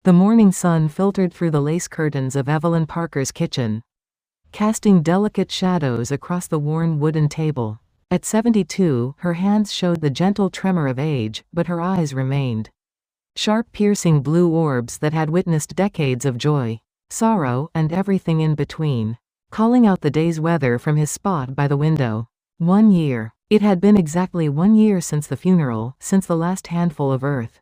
The morning sun filtered through the lace curtains of Evelyn Parker's kitchen, casting delicate shadows across the worn wooden table. At 72, her hands showed the gentle tremor of age, but her eyes remained sharp, piercing blue orbs that had witnessed decades of joy, sorrow, and everything in between. Calling out the day's weather from his spot by the window. 1 year. It had been exactly 1 year since the funeral, since the last handful of earth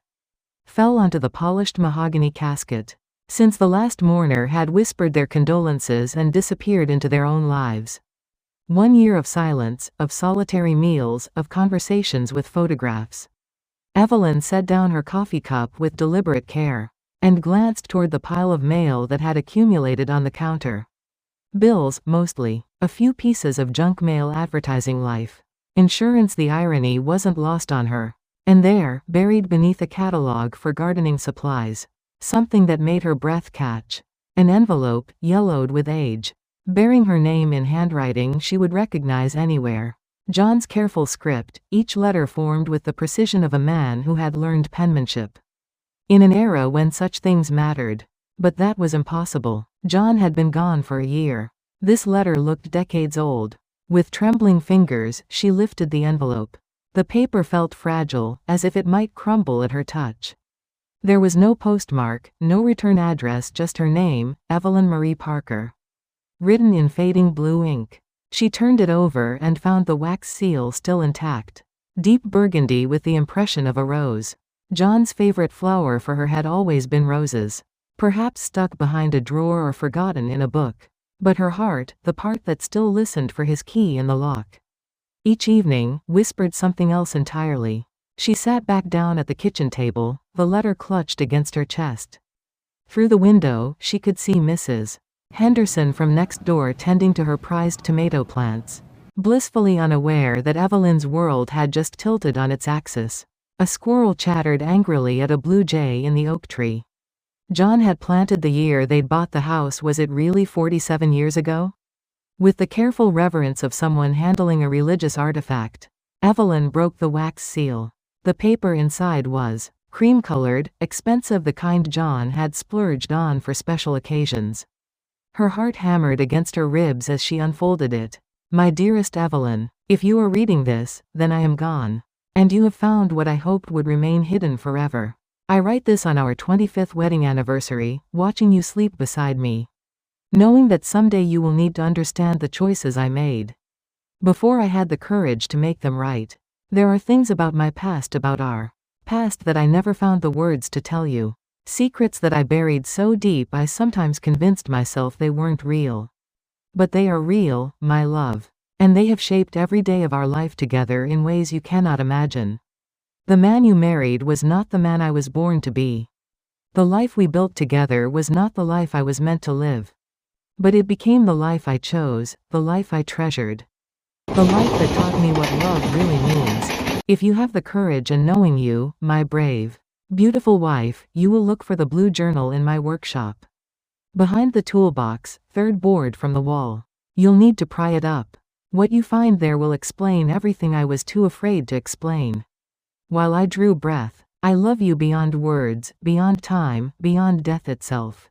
fell onto the polished mahogany casket, since the last mourner had whispered their condolences and disappeared into their own lives. 1 year of silence, of solitary meals, of conversations with photographs. Evelyn set down her coffee cup with deliberate care, and glanced toward the pile of mail that had accumulated on the counter. Bills, mostly. A few pieces of junk mail advertising life insurance. The irony wasn't lost on her. And there, buried beneath a catalog for gardening supplies, something that made her breath catch. An envelope, yellowed with age, bearing her name in handwriting she would recognize anywhere. John's careful script, each letter formed with the precision of a man who had learned penmanship in an era when such things mattered. But that was impossible. John had been gone for a year. This letter looked decades old. With trembling fingers, she lifted the envelope. The paper felt fragile, as if it might crumble at her touch. There was no postmark, no return address, just her name, Evelyn Marie Parker, written in fading blue ink. She turned it over and found the wax seal still intact. Deep burgundy with the impression of a rose. John's favorite flower for her had always been roses. Perhaps stuck behind a drawer or forgotten in a book. But her heart, the part that still listened for his key in the lock, each evening, whispered something else entirely. She sat back down at the kitchen table, the letter clutched against her chest. Through the window, she could see Mrs. Henderson from next door tending to her prized tomato plants, blissfully unaware that Evelyn's world had just tilted on its axis. A squirrel chattered angrily at a blue jay in the oak tree. John had planted the year they'd bought the house. Was it really 47 years ago? With the careful reverence of someone handling a religious artifact, Evelyn broke the wax seal. The paper inside was cream-colored, expensive, the kind John had splurged on for special occasions. Her heart hammered against her ribs as she unfolded it. My dearest Evelyn, if you are reading this, then I am gone. And you have found what I hoped would remain hidden forever. I write this on our 25th wedding anniversary, watching you sleep beside me, knowing that someday you will need to understand the choices I made before I had the courage to make them right. There are things about my past, about our past, that I never found the words to tell you. Secrets that I buried so deep I sometimes convinced myself they weren't real. But they are real, my love. And they have shaped every day of our life together in ways you cannot imagine. The man you married was not the man I was born to be. The life we built together was not the life I was meant to live. But it became the life I chose, the life I treasured. The life that taught me what love really means. If you have the courage, and knowing you, my brave, beautiful wife, you will look for the blue journal in my workshop. Behind the toolbox, third board from the wall. You'll need to pry it up. What you find there will explain everything I was too afraid to explain. While I drew breath, I love you beyond words, beyond time, beyond death itself.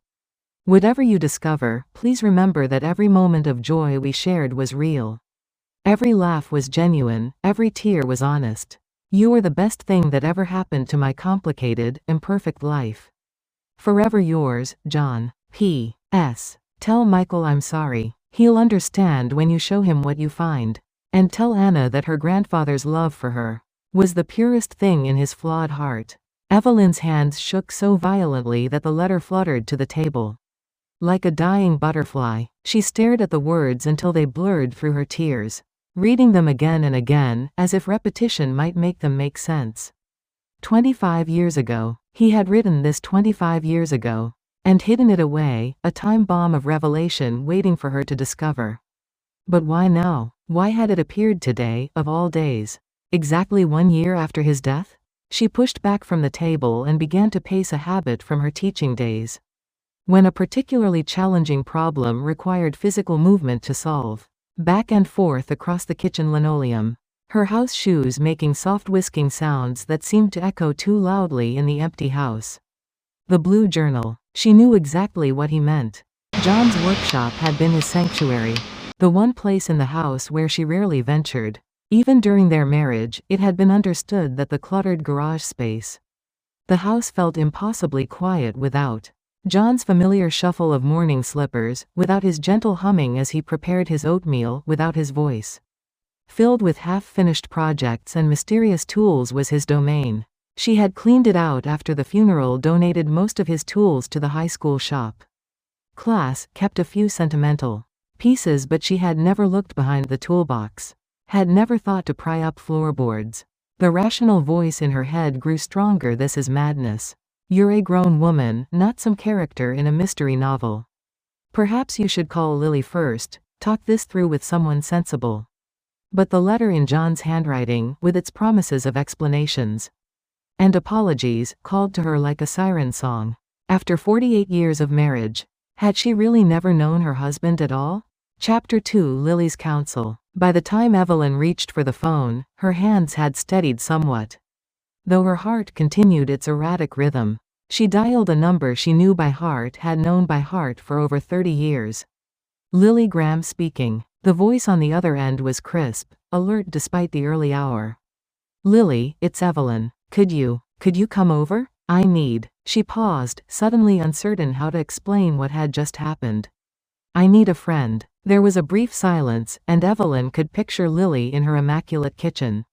Whatever you discover, please remember that every moment of joy we shared was real. Every laugh was genuine, every tear was honest. You are the best thing that ever happened to my complicated, imperfect life. Forever yours, John. P.S. Tell Michael I'm sorry. He'll understand when you show him what you find. And tell Anna that her grandfather's love for her was the purest thing in his flawed heart. Evelyn's hands shook so violently that the letter fluttered to the table. Like a dying butterfly, she stared at the words until they blurred through her tears, reading them again and again, as if repetition might make them make sense. 25 years ago. He had written this 25 years ago, and hidden it away, a time bomb of revelation waiting for her to discover. But why now? Why had it appeared today, of all days? Exactly 1 year after his death? She pushed back from the table and began to pace a habit from her teaching days, when a particularly challenging problem required physical movement to solve. Back and forth across the kitchen linoleum, her house shoes making soft whisking sounds that seemed to echo too loudly in the empty house. The blue journal. She knew exactly what he meant. John's workshop had been his sanctuary. The one place in the house where she rarely ventured. Even during their marriage, it had been understood that the cluttered garage space. The house felt impossibly quiet without John's familiar shuffle of morning slippers, without his gentle humming as he prepared his oatmeal, without his voice. Filled with half-finished projects and mysterious tools was his domain. She had cleaned it out after the funeral, donated most of his tools to the high school shop. Class kept a few sentimental pieces, but she had never looked behind the toolbox. Had never thought to pry up floorboards. The rational voice in her head grew stronger. This is madness. You're a grown woman, not some character in a mystery novel. Perhaps you should call Lily first, talk this through with someone sensible. But the letter in John's handwriting, with its promises of explanations and apologies, called to her like a siren song. After 48 years of marriage, had she really never known her husband at all? Chapter 2: Lily's Counsel. By the time Evelyn reached for the phone, her hands had steadied somewhat. Though her heart continued its erratic rhythm. She dialed a number she knew by heart, had known by heart for over 30 years. Lily Graham speaking. The voice on the other end was crisp, alert despite the early hour. Lily, it's Evelyn. Could you come over? I need. She paused, suddenly uncertain how to explain what had just happened. I need a friend. There was a brief silence, and Evelyn could picture Lily in her immaculate kitchen.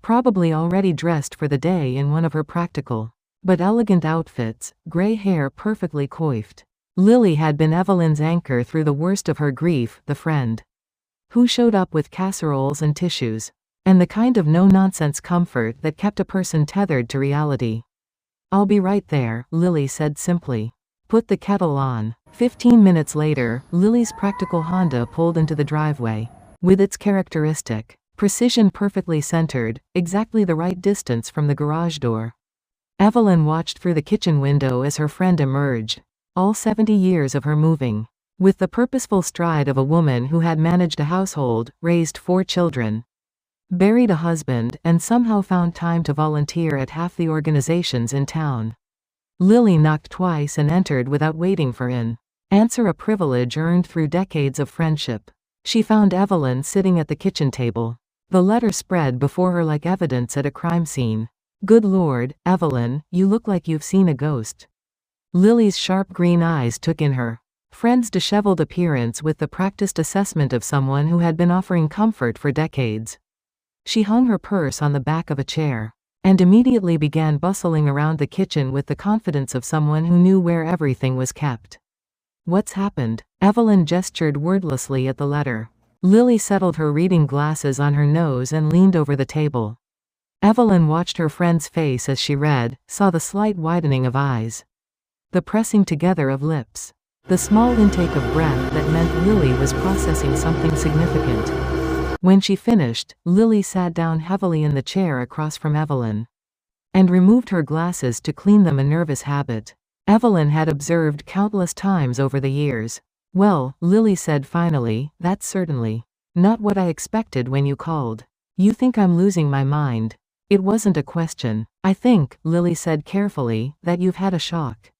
Probably already dressed for the day in one of her practical but elegant outfits, gray hair perfectly coiffed. Lily had been Evelyn's anchor through the worst of her grief, the friend who showed up with casseroles and tissues, and the kind of no-nonsense comfort that kept a person tethered to reality. I'll be right there, Lily said simply. Put the kettle on. 15 minutes later, Lily's practical Honda pulled into the driveway. With its characteristic precision perfectly centered, exactly the right distance from the garage door. Evelyn watched through the kitchen window as her friend emerged. All 70 years of her moving. With the purposeful stride of a woman who had managed a household, raised 4 children, buried a husband, and somehow found time to volunteer at half the organizations in town. Lily knocked twice and entered without waiting for an answer, a privilege earned through decades of friendship. She found Evelyn sitting at the kitchen table. The letter spread before her like evidence at a crime scene. Good Lord, Evelyn, you look like you've seen a ghost. Lily's sharp green eyes took in her friend's disheveled appearance with the practiced assessment of someone who had been offering comfort for decades. She hung her purse on the back of a chair and immediately began bustling around the kitchen with the confidence of someone who knew where everything was kept. What's happened? Evelyn gestured wordlessly at the letter. Lily settled her reading glasses on her nose and leaned over the table. Evelyn watched her friend's face as she read, saw the slight widening of eyes, the pressing together of lips, the small intake of breath that meant Lily was processing something significant. When she finished, Lily sat down heavily in the chair across from Evelyn and removed her glasses to clean them, a nervous habit Evelyn had observed countless times over the years. Well, Lily said finally, that's certainly not what I expected when you called. You think I'm losing my mind? It wasn't a question. I think, Lily said carefully, that you've had a shock.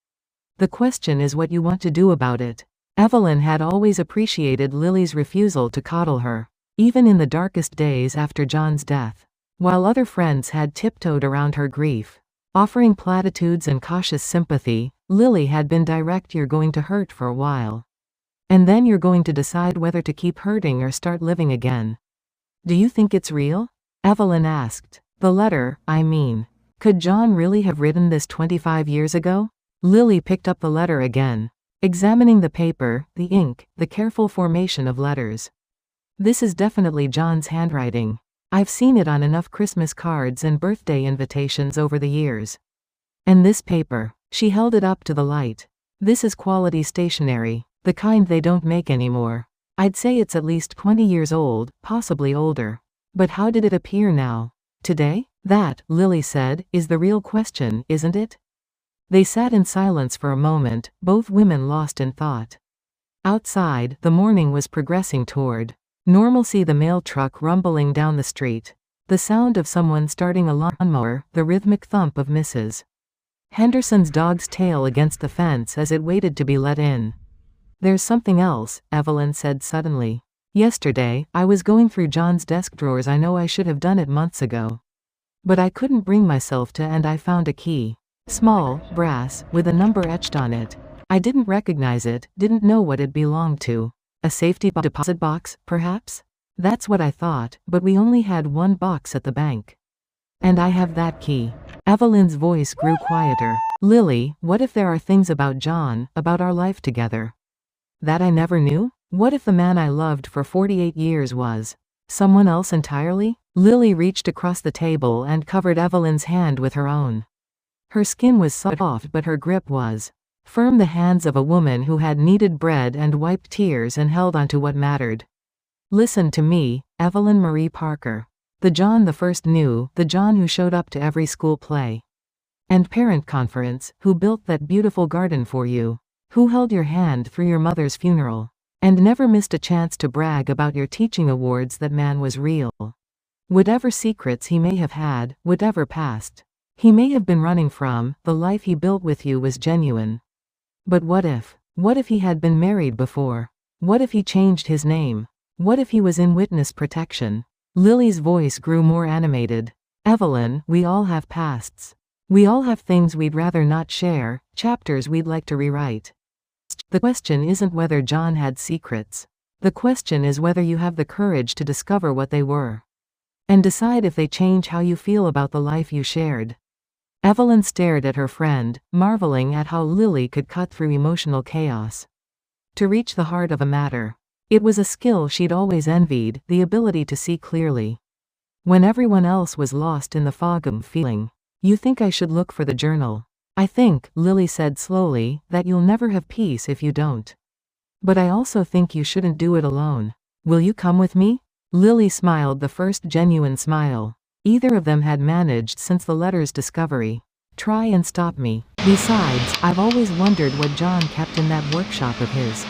The question is what you want to do about it. Evelyn had always appreciated Lily's refusal to coddle her, even in the darkest days after John's death. While other friends had tiptoed around her grief, offering platitudes and cautious sympathy, Lily had been direct. You're going to hurt for a while. And then you're going to decide whether to keep hurting or start living again. Do you think it's real? Evelyn asked. The letter, I mean. Could John really have written this 25 years ago? Lily picked up the letter again, examining the paper, the ink, the careful formation of letters. This is definitely John's handwriting. I've seen it on enough Christmas cards and birthday invitations over the years. And this paper. She held it up to the light. This is quality stationery, the kind they don't make anymore. I'd say it's at least 20 years old, possibly older. But how did it appear now? Today? That, Lily said, is the real question, isn't it? They sat in silence for a moment, both women lost in thought. Outside, the morning was progressing toward normalcy, the mail truck rumbling down the street, the sound of someone starting a lawnmower, the rhythmic thump of Mrs. Henderson's dog's tail against the fence as it waited to be let in. "There's something else," Evelyn said suddenly. "Yesterday, I was going through John's desk drawers. I know I should have done it months ago. But I couldn't bring myself to, and I found a key. Small, brass, with a number etched on it. I didn't recognize it, didn't know what it belonged to. A safety deposit box, perhaps? That's what I thought, but we only had one box at the bank. And I have that key." Evelyn's voice grew quieter. "Lily, what if there are things about John, about our life together, that I never knew? What if the man I loved for 48 years was someone else entirely?" Lily reached across the table and covered Evelyn's hand with her own. Her skin was soft, but her grip was firm, the hands of a woman who had kneaded bread and wiped tears and held on to what mattered. "Listen to me, Evelyn Marie Parker. The John the first knew, the John who showed up to every school play and parent conference, who built that beautiful garden for you, who held your hand through your mother's funeral, and never missed a chance to brag about your teaching awards. That man was real. Whatever secrets he may have had, whatever past he may have been running from, the life he built with you was genuine. But what if? What if he had been married before? What if he changed his name? What if he was in witness protection?" Lily's voice grew more animated. "Evelyn, we all have pasts. We all have things we'd rather not share, chapters we'd like to rewrite. The question isn't whether John had secrets. The question is whether you have the courage to discover what they were. And decide if they change how you feel about the life you shared." Evelyn stared at her friend, marveling at how Lily could cut through emotional chaos to reach the heart of a matter. It was a skill she'd always envied, the ability to see clearly when everyone else was lost in the fog of feeling. "You think I should look for the journal?" "I think," Lily said slowly, "that you'll never have peace if you don't. But I also think you shouldn't do it alone. Will you come with me?" Lily smiled, the first genuine smile either of them had managed since the letter's discovery. "Try and stop me. Besides, I've always wondered what John kept in that workshop of his.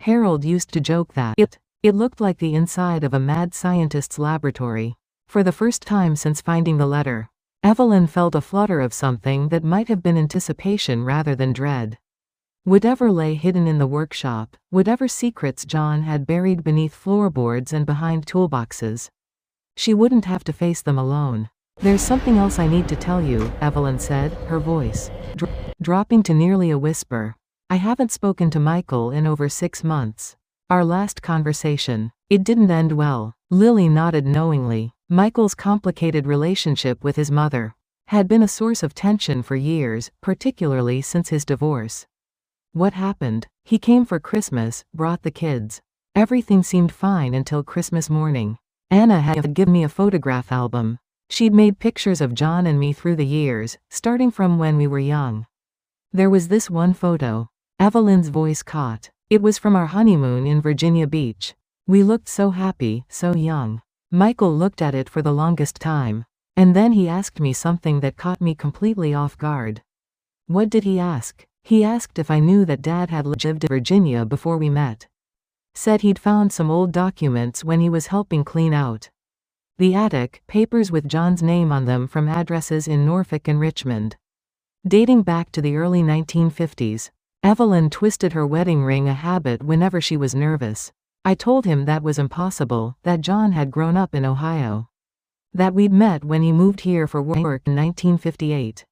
Harold used to joke that it looked like the inside of a mad scientist's laboratory." For the first time since finding the letter, Evelyn felt a flutter of something that might have been anticipation rather than dread. Whatever lay hidden in the workshop, whatever secrets John had buried beneath floorboards and behind toolboxes, she wouldn't have to face them alone. "There's something else I need to tell you," Evelyn said, her voice dropping to nearly a whisper. "I haven't spoken to Michael in over 6 months. Our last conversation, it didn't end well." Lily nodded knowingly. Michael's complicated relationship with his mother had been a source of tension for years, particularly since his divorce. "What happened?" "He came for Christmas, brought the kids. Everything seemed fine until Christmas morning. Anna had given me a photograph album. She'd made pictures of John and me through the years, starting from when we were young. There was this one photo." Evelyn's voice caught. "It was from our honeymoon in Virginia Beach. We looked so happy, so young. Michael looked at it for the longest time. And then he asked me something that caught me completely off guard." "What did he ask?" "He asked if I knew that Dad had lived in Virginia before we met. Said he'd found some old documents when he was helping clean out the attic, papers with John's name on them from addresses in Norfolk and Richmond, dating back to the early 1950s. Evelyn twisted her wedding ring, a habit whenever she was nervous. "I told him that was impossible, that John had grown up in Ohio. That we'd met when he moved here for work in 1958.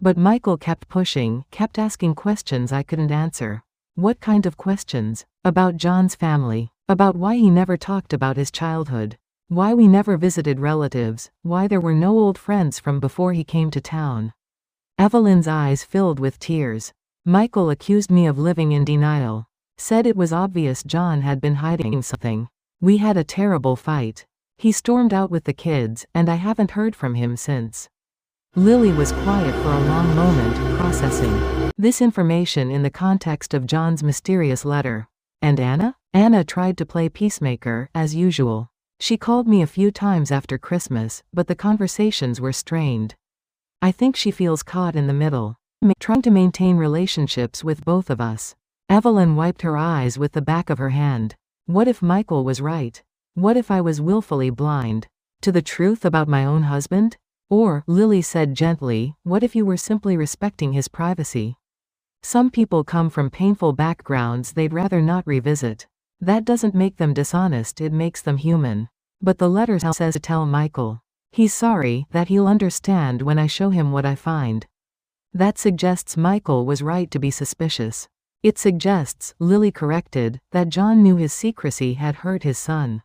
But Michael kept pushing, kept asking questions I couldn't answer." "What kind of questions?" "About John's family. About why he never talked about his childhood. Why we never visited relatives, why there were no old friends from before he came to town." Evelyn's eyes filled with tears. "Michael accused me of living in denial. Said it was obvious John had been hiding something. We had a terrible fight. He stormed out with the kids, and I haven't heard from him since." Lily was quiet for a long moment, processing this information in the context of John's mysterious letter. "And Anna?" "Anna tried to play peacemaker, as usual. She called me a few times after Christmas, but the conversations were strained. I think she feels caught in the middle, trying to maintain relationships with both of us." Evelyn wiped her eyes with the back of her hand. What if Michael was right? What if I was willfully blind to the truth about my own husband? Or, Lily said gently, what if you were simply respecting his privacy? Some people come from painful backgrounds they'd rather not revisit. That doesn't make them dishonest, it makes them human. But the letter says to tell Michael. He's sorry, that he'll understand when I show him what I find. That suggests Michael was right to be suspicious. It suggests, Lily corrected, that John knew his secrecy had hurt his son.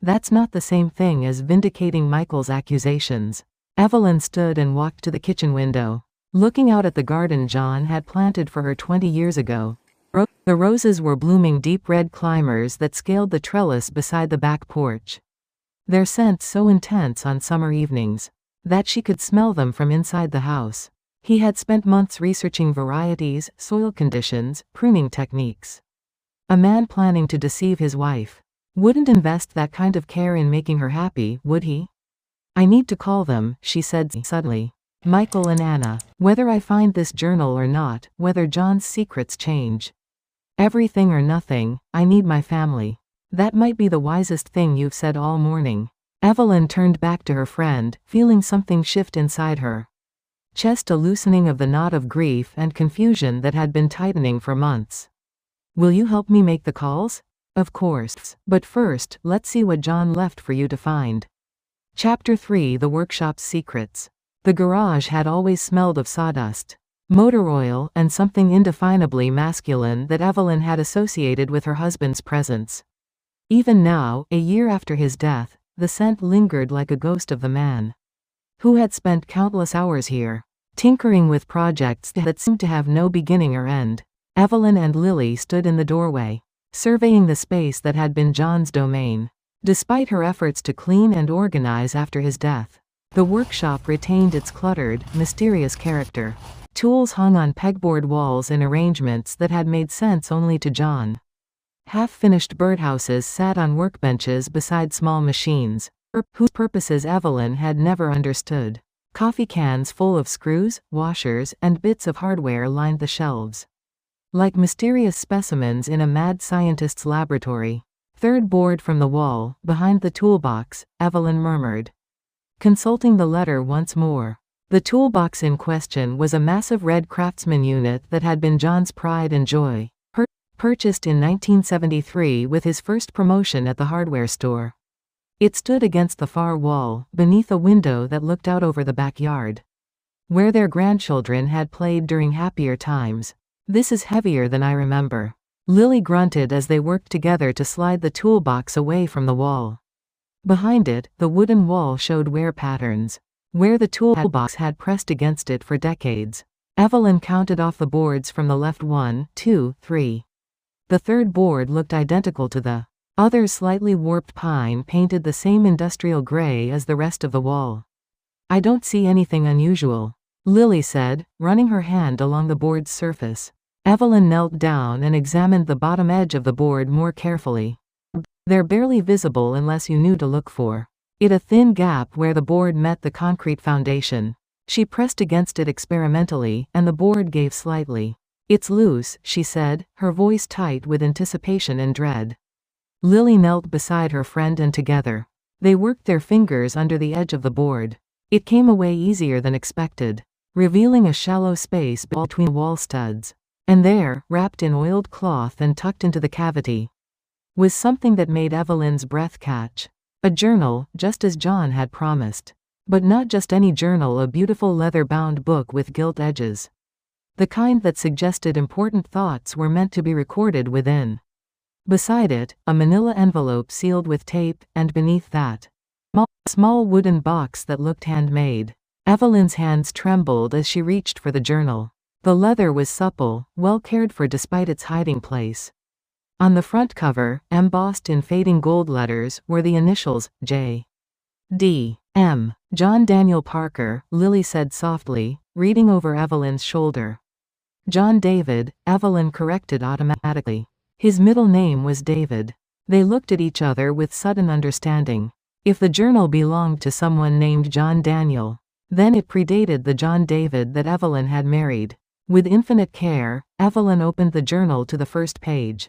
That's not the same thing as vindicating Michael's accusations. Evelyn stood and walked to the kitchen window, looking out at the garden John had planted for her 20 years ago. The roses were blooming deep red climbers that scaled the trellis beside the back porch. Their scent so intense on summer evenings that she could smell them from inside the house. He had spent months researching varieties, soil conditions, pruning techniques. A man planning to deceive his wife wouldn't invest that kind of care in making her happy, would he? I need to call them, she said suddenly. Michael and Anna. Whether I find this journal or not, whether John's secrets change. Everything or nothing, I need my family. That might be the wisest thing you've said all morning. Evelyn turned back to her friend, feeling something shift inside her chest, a loosening of the knot of grief and confusion that had been tightening for months. Will you help me make the calls? Of course. But first, let's see what John left for you to find. Chapter 3: The Workshop's Secrets. The garage had always smelled of sawdust, motor oil, and something indefinably masculine that Evelyn had associated with her husband's presence. Even now, a year after his death, the scent lingered like a ghost of the man who had spent countless hours here, tinkering with projects that seemed to have no beginning or end. Evelyn and Lily stood in the doorway, surveying the space that had been John's domain. Despite her efforts to clean and organize after his death, the workshop retained its cluttered, mysterious character. Tools hung on pegboard walls in arrangements that had made sense only to John. Half-finished birdhouses sat on workbenches beside small machines, whose purposes Evelyn had never understood. Coffee cans full of screws, washers, and bits of hardware lined the shelves, like mysterious specimens in a mad scientist's laboratory. Third board from the wall, behind the toolbox, Evelyn murmured, consulting the letter once more. The toolbox in question was a massive red Craftsman unit that had been John's pride and joy, purchased in 1973 with his first promotion at the hardware store. It stood against the far wall, beneath a window that looked out over the backyard, where their grandchildren had played during happier times. This is heavier than I remember. Lily grunted as they worked together to slide the toolbox away from the wall. Behind it, the wooden wall showed wear patterns, where the toolbox had pressed against it for decades. Evelyn counted off the boards from the left: 1, 2, 3. The third board looked identical to the other's slightly warped pine painted the same industrial gray as the rest of the wall. I don't see anything unusual, Lily said, running her hand along the board's surface. Evelyn knelt down and examined the bottom edge of the board more carefully. They're barely visible unless you knew to look for it, a thin gap where the board met the concrete foundation. She pressed against it experimentally, and the board gave slightly. It's loose, she said, her voice tight with anticipation and dread. Lily knelt beside her friend and together they worked their fingers under the edge of the board. It came away easier than expected, revealing a shallow space between wall studs. And there, wrapped in oiled cloth and tucked into the cavity, was something that made Evelyn's breath catch. A journal, just as John had promised. But not just any journal, a beautiful leather-bound book with gilt edges. The kind that suggested important thoughts were meant to be recorded within. Beside it, a manila envelope sealed with tape, and beneath that, a small wooden box that looked handmade. Evelyn's hands trembled as she reached for the journal. The leather was supple, well cared for despite its hiding place. On the front cover, embossed in fading gold letters, were the initials, J. D. M. John Daniel Parker, Lily said softly, reading over Evelyn's shoulder. John David, Evelyn corrected automatically. His middle name was David. They looked at each other with sudden understanding. If the journal belonged to someone named John Daniel, then it predated the John David that Evelyn had married. With infinite care, Evelyn opened the journal to the first page.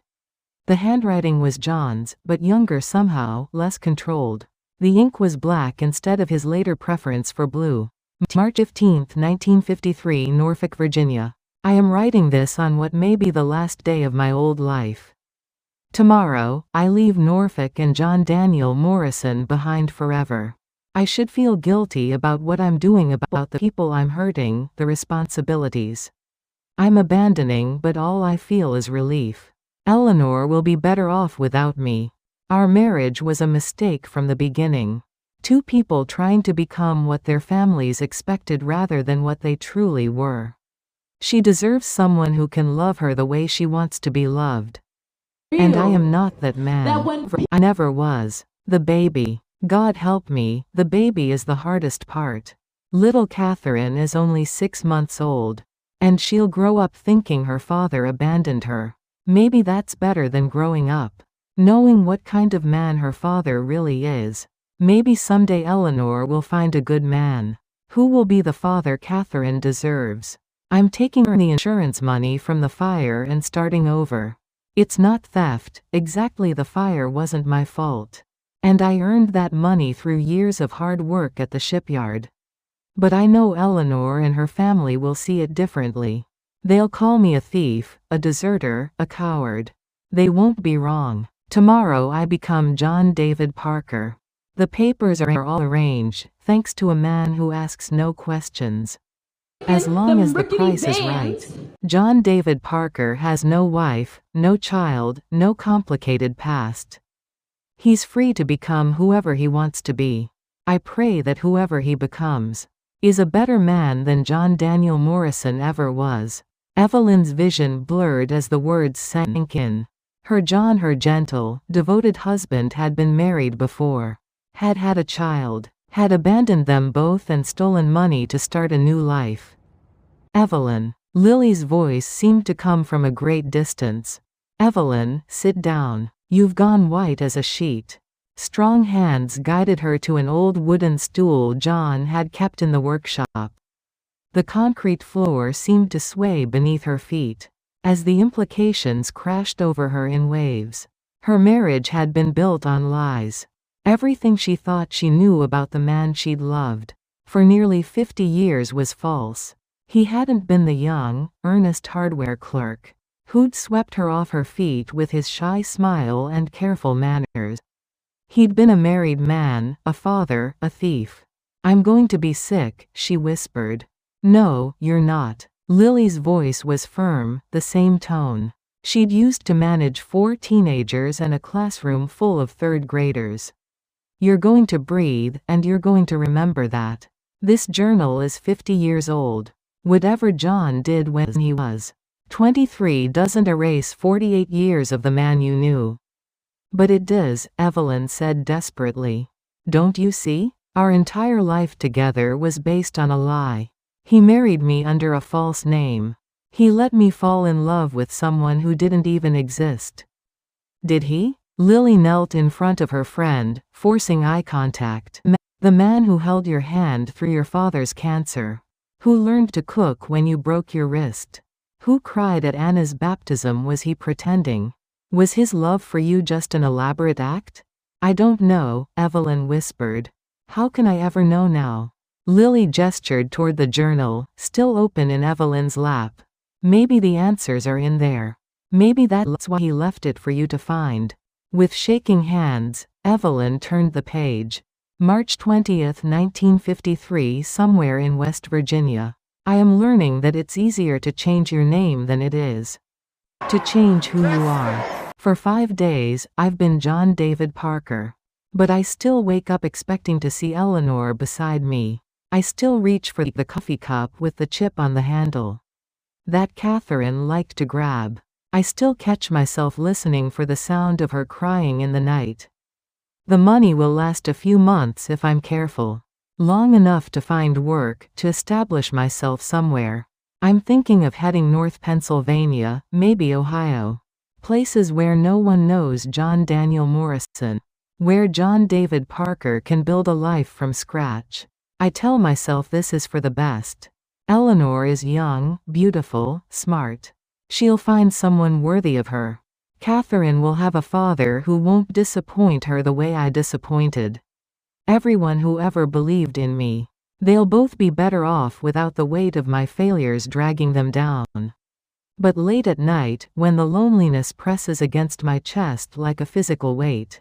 The handwriting was John's, but younger somehow, less controlled. The ink was black instead of his later preference for blue. March 15, 1953, Norfolk, Virginia. I am writing this on what may be the last day of my old life. Tomorrow, I leave Norfolk and John Daniel Morrison behind forever. I should feel guilty about what I'm doing, about the people I'm hurting, the responsibilities I'm abandoning, but all I feel is relief. Eleanor will be better off without me. Our marriage was a mistake from the beginning. Two people trying to become what their families expected rather than what they truly were. She deserves someone who can love her the way she wants to be loved. And I am not that man. I never was. The baby. God help me, the baby is the hardest part. Little Catherine is only 6 months old. And she'll grow up thinking her father abandoned her. Maybe that's better than growing up knowing what kind of man her father really is. Maybe someday Eleanor will find a good man who will be the father Catherine deserves. I'm taking the insurance money from the fire and starting over. It's not theft, exactly, the fire wasn't my fault. And I earned that money through years of hard work at the shipyard. But I know Eleanor and her family will see it differently. They'll call me a thief, a deserter, a coward. They won't be wrong. Tomorrow I become John David Parker. The papers are all arranged, thanks to a man who asks no questions. As long as the price is right. John David Parker has no wife, no child, no complicated past. He's free to become whoever he wants to be. I pray that whoever he becomes is a better man than John Daniel Morrison ever was. Evelyn's vision blurred as the words sank in. Her John, her gentle, devoted husband, had been married before, had had a child, had abandoned them both and stolen money to start a new life. Evelyn. Lily's voice seemed to come from a great distance. Evelyn, sit down. You've gone white as a sheet. Strong hands guided her to an old wooden stool John had kept in the workshop. The concrete floor seemed to sway beneath her feet as the implications crashed over her in waves. Her marriage had been built on lies. Everything she thought she knew about the man she'd loved for nearly 50 years was false. He hadn't been the young, earnest hardware clerk who'd swept her off her feet with his shy smile and careful manners. He'd been a married man, a father, a thief. I'm going to be sick, she whispered. No, you're not. Lily's voice was firm, the same tone she'd used to manage 4 teenagers and a classroom full of 3rd graders. You're going to breathe, and you're going to remember that. This journal is 50 years old. Whatever John did when he was 23 doesn't erase 48 years of the man you knew. But it does, Evelyn said desperately. Don't you see? Our entire life together was based on a lie. He married me under a false name. He let me fall in love with someone who didn't even exist. Did he? Lily knelt in front of her friend, forcing eye contact. The man who held your hand through your father's cancer. Who learned to cook when you broke your wrist. Who cried at Anna's baptism. Was he pretending? Was his love for you just an elaborate act? I don't know, Evelyn whispered. How can I ever know now? Lily gestured toward the journal, still open in Evelyn's lap. Maybe the answers are in there. Maybe that's why he left it for you to find. With shaking hands, Evelyn turned the page. March 20, 1953, somewhere in West Virginia. I am learning that it's easier to change your name than it is to change who you are. For 5 days, I've been John David Parker. But I still wake up expecting to see Eleanor beside me. I still reach for the coffee cup with the chip on the handle that Catherine liked to grab. I still catch myself listening for the sound of her crying in the night. The money will last a few months if I'm careful. Long enough to find work, to establish myself somewhere. I'm thinking of heading north Pennsylvania, maybe Ohio. Places where no one knows John Daniel Morrison. Where John David Parker can build a life from scratch. I tell myself this is for the best. Eleanor is young, beautiful, smart. She'll find someone worthy of her. Catherine will have a father who won't disappoint her the way I disappointed Everyone who ever believed in me. They'll both be better off without the weight of my failures dragging them down. But late at night, when the loneliness presses against my chest like a physical weight,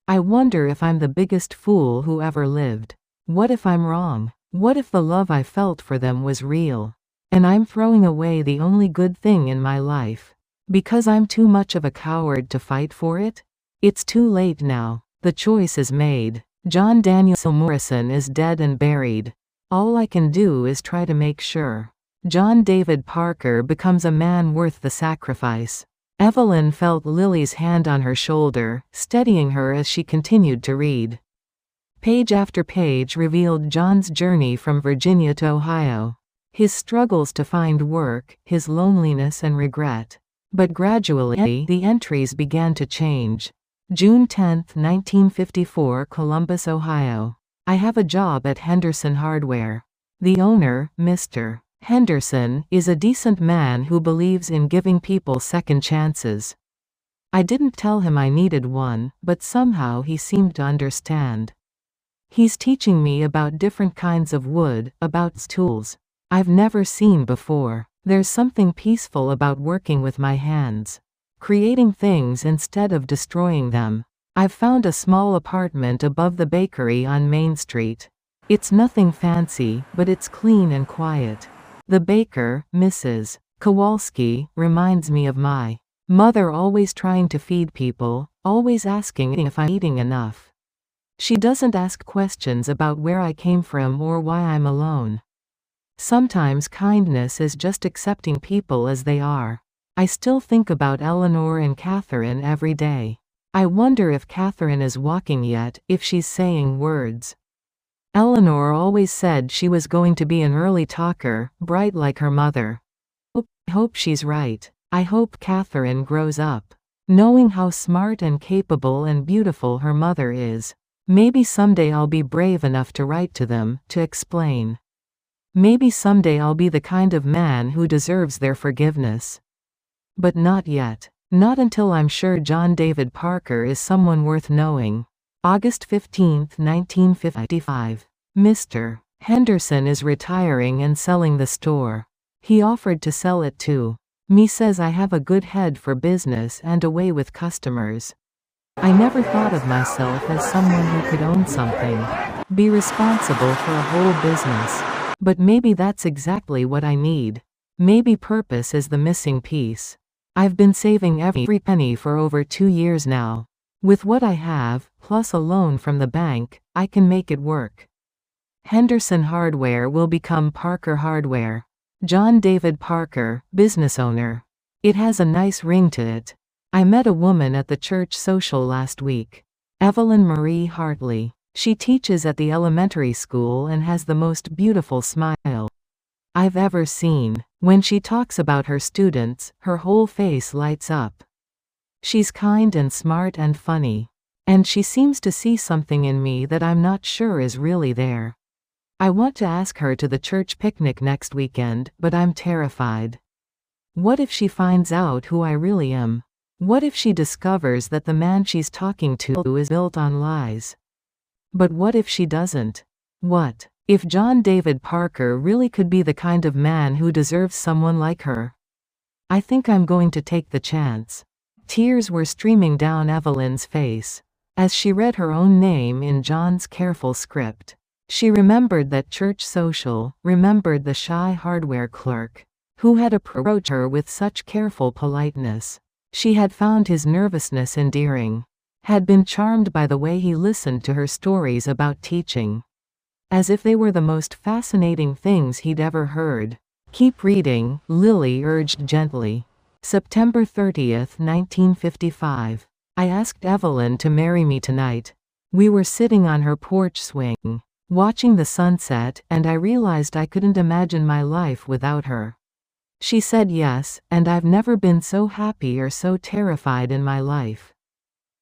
I wonder if I'm the biggest fool who ever lived. What if I'm wrong? What if the love I felt for them was real, and I'm throwing away the only good thing in my life because I'm too much of a coward to fight for it? It's too late now. The choice is made. John Daniel Morrison is dead and buried. All I can do is try to make sure John David Parker becomes a man worth the sacrifice. Evelyn felt Lily's hand on her shoulder, steadying her as she continued to read. Page after page revealed John's journey from Virginia to Ohio. His struggles to find work, his loneliness and regret. But gradually, the entries began to change. June 10, 1954, Columbus, Ohio. I have a job at Henderson Hardware. The owner, Mr. Henderson, is a decent man who believes in giving people second chances. I didn't tell him I needed one, but somehow he seemed to understand. He's teaching me about different kinds of wood, about tools I've never seen before. There's something peaceful about working with my hands, creating things instead of destroying them. I've found a small apartment above the bakery on Main Street. It's nothing fancy, but it's clean and quiet. The baker, Mrs. Kowalski, reminds me of my mother, always trying to feed people, always asking if I'm eating enough. She doesn't ask questions about where I came from or why I'm alone. Sometimes kindness is just accepting people as they are. I still think about Eleanor and Catherine every day. I wonder if Catherine is walking yet, if she's saying words. Eleanor always said she was going to be an early talker, bright like her mother. I hope she's right. I hope Catherine grows up knowing how smart and capable and beautiful her mother is. Maybe someday I'll be brave enough to write to them, to explain. Maybe someday I'll be the kind of man who deserves their forgiveness. But not yet. Not until I'm sure John David Parker is someone worth knowing. August 15, 1955. Mr. Henderson is retiring and selling the store. He offered to sell it to me. Says I have a good head for business and a way with customers. I never thought of myself as someone who could own something, be responsible for a whole business. But maybe that's exactly what I need. Maybe purpose is the missing piece. I've been saving every penny for over 2 years now. With what I have, plus a loan from the bank, I can make it work. Henderson Hardware will become Parker Hardware. John David Parker, business owner. It has a nice ring to it. I met a woman at the church social last week. Evelyn Marie Hartley. She teaches at the elementary school and has the most beautiful smile I've ever seen. When she talks about her students, her whole face lights up. She's kind and smart and funny. And she seems to see something in me that I'm not sure is really there. I want to ask her to the church picnic next weekend, but I'm terrified. What if she finds out who I really am? What if she discovers that the man she's talking to is built on lies? But what if she doesn't? What if John David Parker really could be the kind of man who deserves someone like her? I think I'm going to take the chance. Tears were streaming down Evelyn's face as she read her own name in John's careful script. She remembered that church social, remembered the shy hardware clerk who had approached her with such careful politeness. She had found his nervousness endearing, had been charmed by the way he listened to her stories about teaching, as if they were the most fascinating things he'd ever heard. Keep reading, Lily urged gently. September 30, 1955. I asked Evelyn to marry me tonight. We were sitting on her porch swing, watching the sunset, and I realized I couldn't imagine my life without her. She said yes, and I've never been so happy or so terrified in my life.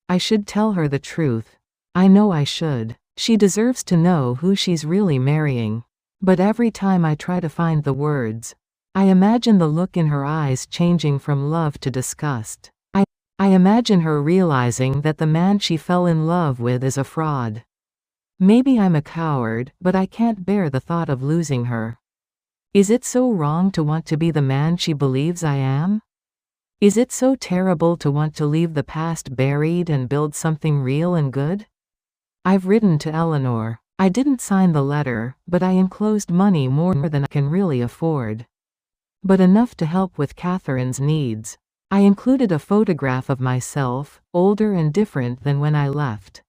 I should tell her the truth. I know I should. She deserves to know who she's really marrying. But every time I try to find the words, I imagine the look in her eyes changing from love to disgust. I imagine her realizing that the man she fell in love with is a fraud. Maybe I'm a coward, but I can't bear the thought of losing her. Is it so wrong to want to be the man she believes I am? Is it so terrible to want to leave the past buried and build something real and good? I've written to Eleanor. I didn't sign the letter, but I enclosed money more than I can really afford. But enough to help with Catherine's needs. I included a photograph of myself, older and different than when I left.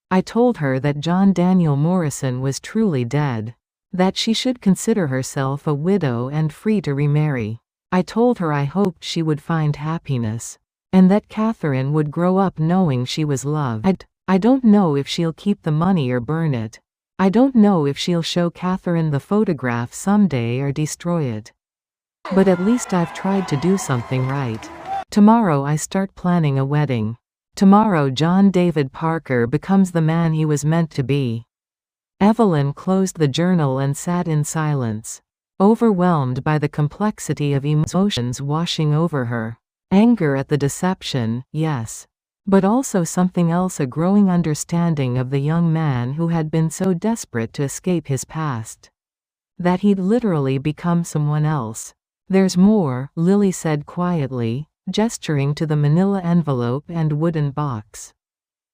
I told her that John Daniel Morrison was truly dead. That she should consider herself a widow and free to remarry. I told her I hoped she would find happiness. And that Catherine would grow up knowing she was loved. I don't know if she'll keep the money or burn it. I don't know if she'll show Catherine the photograph someday or destroy it. But at least I've tried to do something right. Tomorrow I start planning a wedding. Tomorrow John David Parker becomes the man he was meant to be. Evelyn closed the journal and sat in silence, overwhelmed by the complexity of emotions washing over her. Anger at the deception, yes. But also something else, a growing understanding of the young man who had been so desperate to escape his past. That he'd literally become someone else. "There's more," Lily said quietly, gesturing to the manila envelope and wooden box.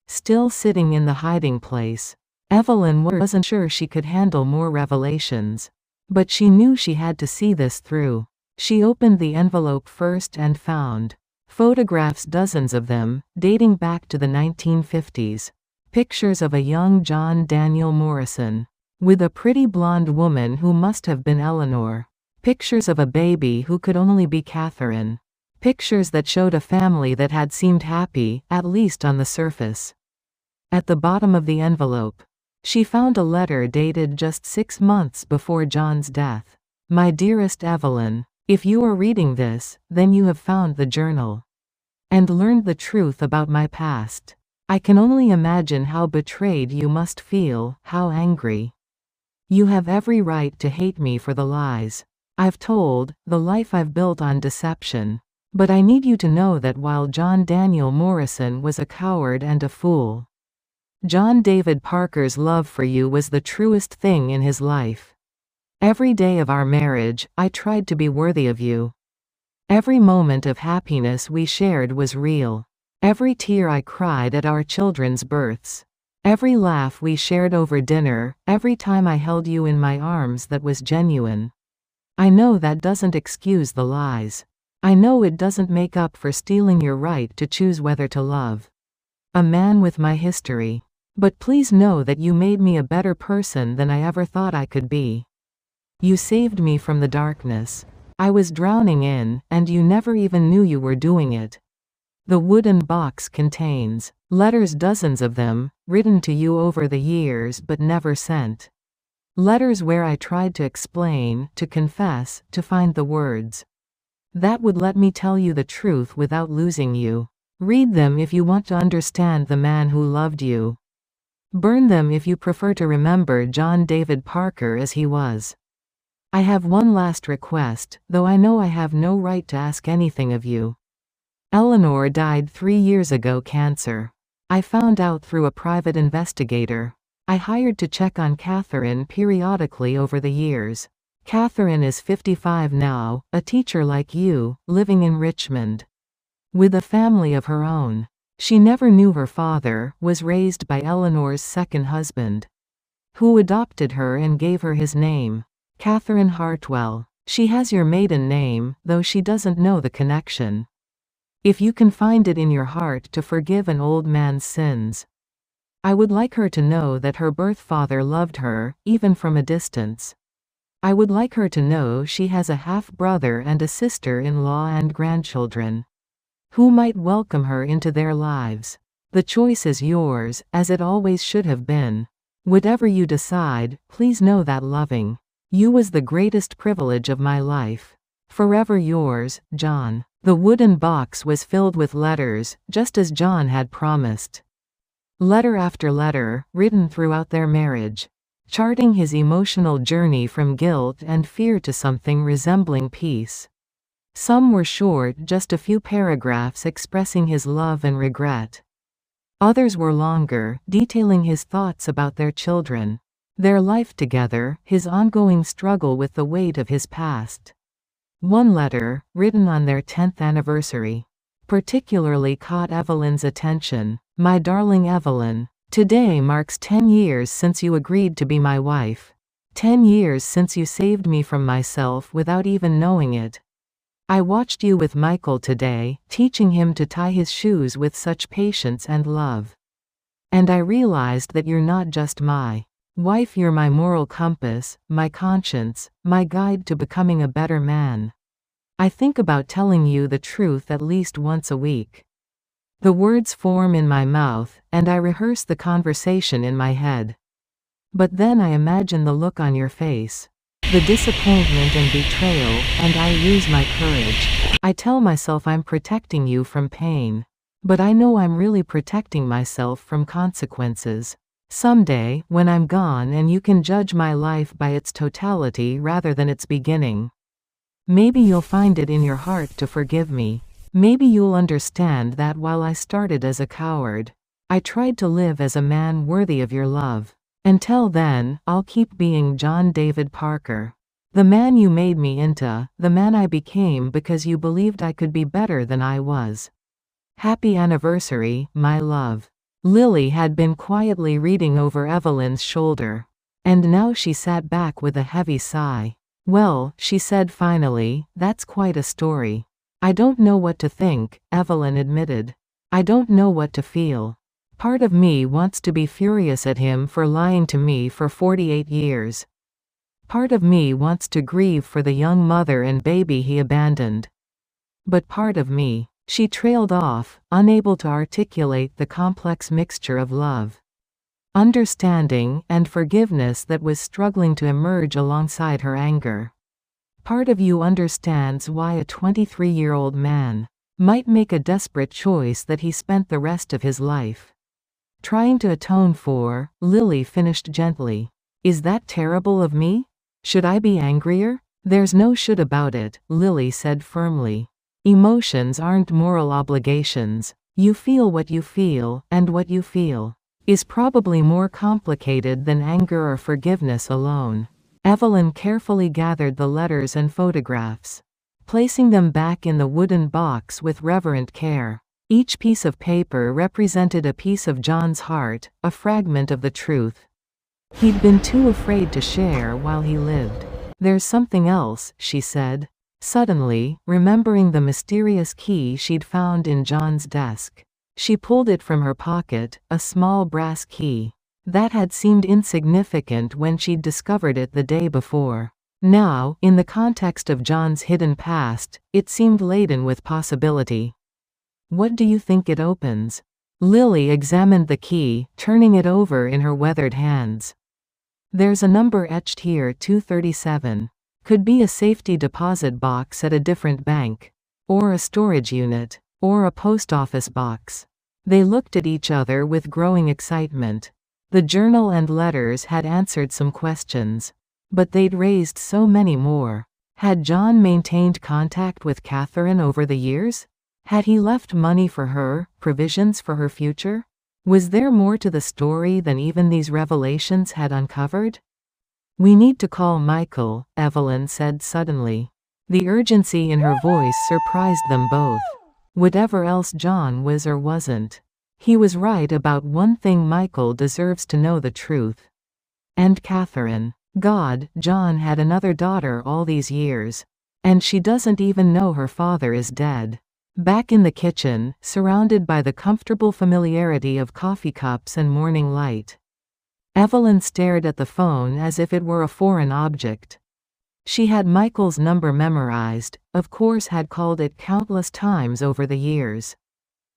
Still sitting in the hiding place, Evelyn wasn't sure she could handle more revelations. But she knew she had to see this through. She opened the envelope first and found photographs, dozens of them, dating back to the 1950s. Pictures of a young John Daniel Morrison, with a pretty blonde woman who must have been Eleanor. Pictures of a baby who could only be Catherine. Pictures that showed a family that had seemed happy, at least on the surface. At the bottom of the envelope, she found a letter dated just 6 months before John's death. "My dearest Evelyn, if you are reading this, then you have found the journal. And learned the truth about my past. I can only imagine how betrayed you must feel, how angry. You have every right to hate me for the lies I've told, the life I've built on deception. But I need you to know that while John Daniel Morrison was a coward and a fool, John David Parker's love for you was the truest thing in his life. Every day of our marriage, I tried to be worthy of you. Every moment of happiness we shared was real. Every tear I cried at our children's births. Every laugh we shared over dinner, every time I held you in my arms, that was genuine. I know that doesn't excuse the lies. I know it doesn't make up for stealing your right to choose whether to love a man with my history. But please know that you made me a better person than I ever thought I could be. You saved me from the darkness I was drowning in, and you never even knew you were doing it." The wooden box contains letters, dozens of them, written to you over the years but never sent. Letters where I tried to explain, to confess, to find the words that would let me tell you the truth without losing you. Read them if you want to understand the man who loved you. Burn them if you prefer to remember John David Parker as he was. I have one last request, though I know I have no right to ask anything of you. Eleanor died 3 years ago, cancer. I found out through a private investigator I hired to check on Catherine periodically over the years. Catherine is 55 now, a teacher like you, living in Richmond, with a family of her own. She never knew her father, was raised by Eleanor's second husband, who adopted her and gave her his name, Catherine Hartwell. She has your maiden name, though she doesn't know the connection. If you can find it in your heart to forgive an old man's sins, I would like her to know that her birth father loved her, even from a distance. I would like her to know she has a half-brother and a sister-in-law and grandchildren who might welcome her into their lives. The choice is yours, as it always should have been. Whatever you decide, please know that loving you was the greatest privilege of my life. Forever yours, John. The wooden box was filled with letters, just as John had promised. Letter after letter, written throughout their marriage, charting his emotional journey from guilt and fear to something resembling peace. Some were short, just a few paragraphs expressing his love and regret. Others were longer, detailing his thoughts about their children, their life together, his ongoing struggle with the weight of his past. One letter, written on their 10th anniversary, particularly caught Evelyn's attention. My darling Evelyn, today marks 10 years since you agreed to be my wife. 10 years since you saved me from myself without even knowing it. I watched you with Michael today, teaching him to tie his shoes with such patience and love. And I realized that you're not just my wife, you're my moral compass, my conscience, my guide to becoming a better man. I think about telling you the truth at least once a week. The words form in my mouth, and I rehearse the conversation in my head. But then I imagine the look on your face, the disappointment and betrayal, and I use my courage. I tell myself I'm protecting you from pain. But I know I'm really protecting myself from consequences. Someday, when I'm gone and you can judge my life by its totality rather than its beginning, maybe you'll find it in your heart to forgive me. Maybe you'll understand that while I started as a coward, I tried to live as a man worthy of your love. Until then, I'll keep being John David Parker. The man you made me into, the man I became because you believed I could be better than I was. Happy anniversary, my love. Lily had been quietly reading over Evelyn's shoulder. And now she sat back with a heavy sigh. Well, she said finally, that's quite a story. I don't know what to think, Evelyn admitted. I don't know what to feel. Part of me wants to be furious at him for lying to me for 48 years. Part of me wants to grieve for the young mother and baby he abandoned. But part of me, she trailed off, unable to articulate the complex mixture of love, understanding, and forgiveness that was struggling to emerge alongside her anger. Part of you understands why a 23-year-old man might make a desperate choice that he spent the rest of his life trying to atone for. Lily finished gently. Is that terrible of me? Should I be angrier? There's no should about it, Lily said firmly. Emotions aren't moral obligations. You feel what you feel, and what you feel is probably more complicated than anger or forgiveness alone. Evelyn carefully gathered the letters and photographs, placing them back in the wooden box with reverent care. Each piece of paper represented a piece of John's heart, a fragment of the truth he'd been too afraid to share while he lived. There's something else, she said, suddenly, remembering the mysterious key she'd found in John's desk. She pulled it from her pocket, a small brass key that had seemed insignificant when she'd discovered it the day before. Now, in the context of John's hidden past, it seemed laden with possibility. What do you think it opens? Lily examined the key, turning it over in her weathered hands. There's a number etched here, 237. Could be a safety deposit box at a different bank, or a storage unit, or a post office box. They looked at each other with growing excitement. The journal and letters had answered some questions, but they'd raised so many more. Had John maintained contact with Catherine over the years? Had he left money for her, provisions for her future? Was there more to the story than even these revelations had uncovered? We need to call Michael, Evelyn said suddenly. The urgency in her voice surprised them both. Whatever else John was or wasn't, he was right about one thing: Michael deserves to know the truth. And Catherine. God, John had another daughter all these years. And she doesn't even know her father is dead. Back in the kitchen, surrounded by the comfortable familiarity of coffee cups and morning light, Evelyn stared at the phone as if it were a foreign object. She had Michael's number memorized, of course had called it countless times over the years.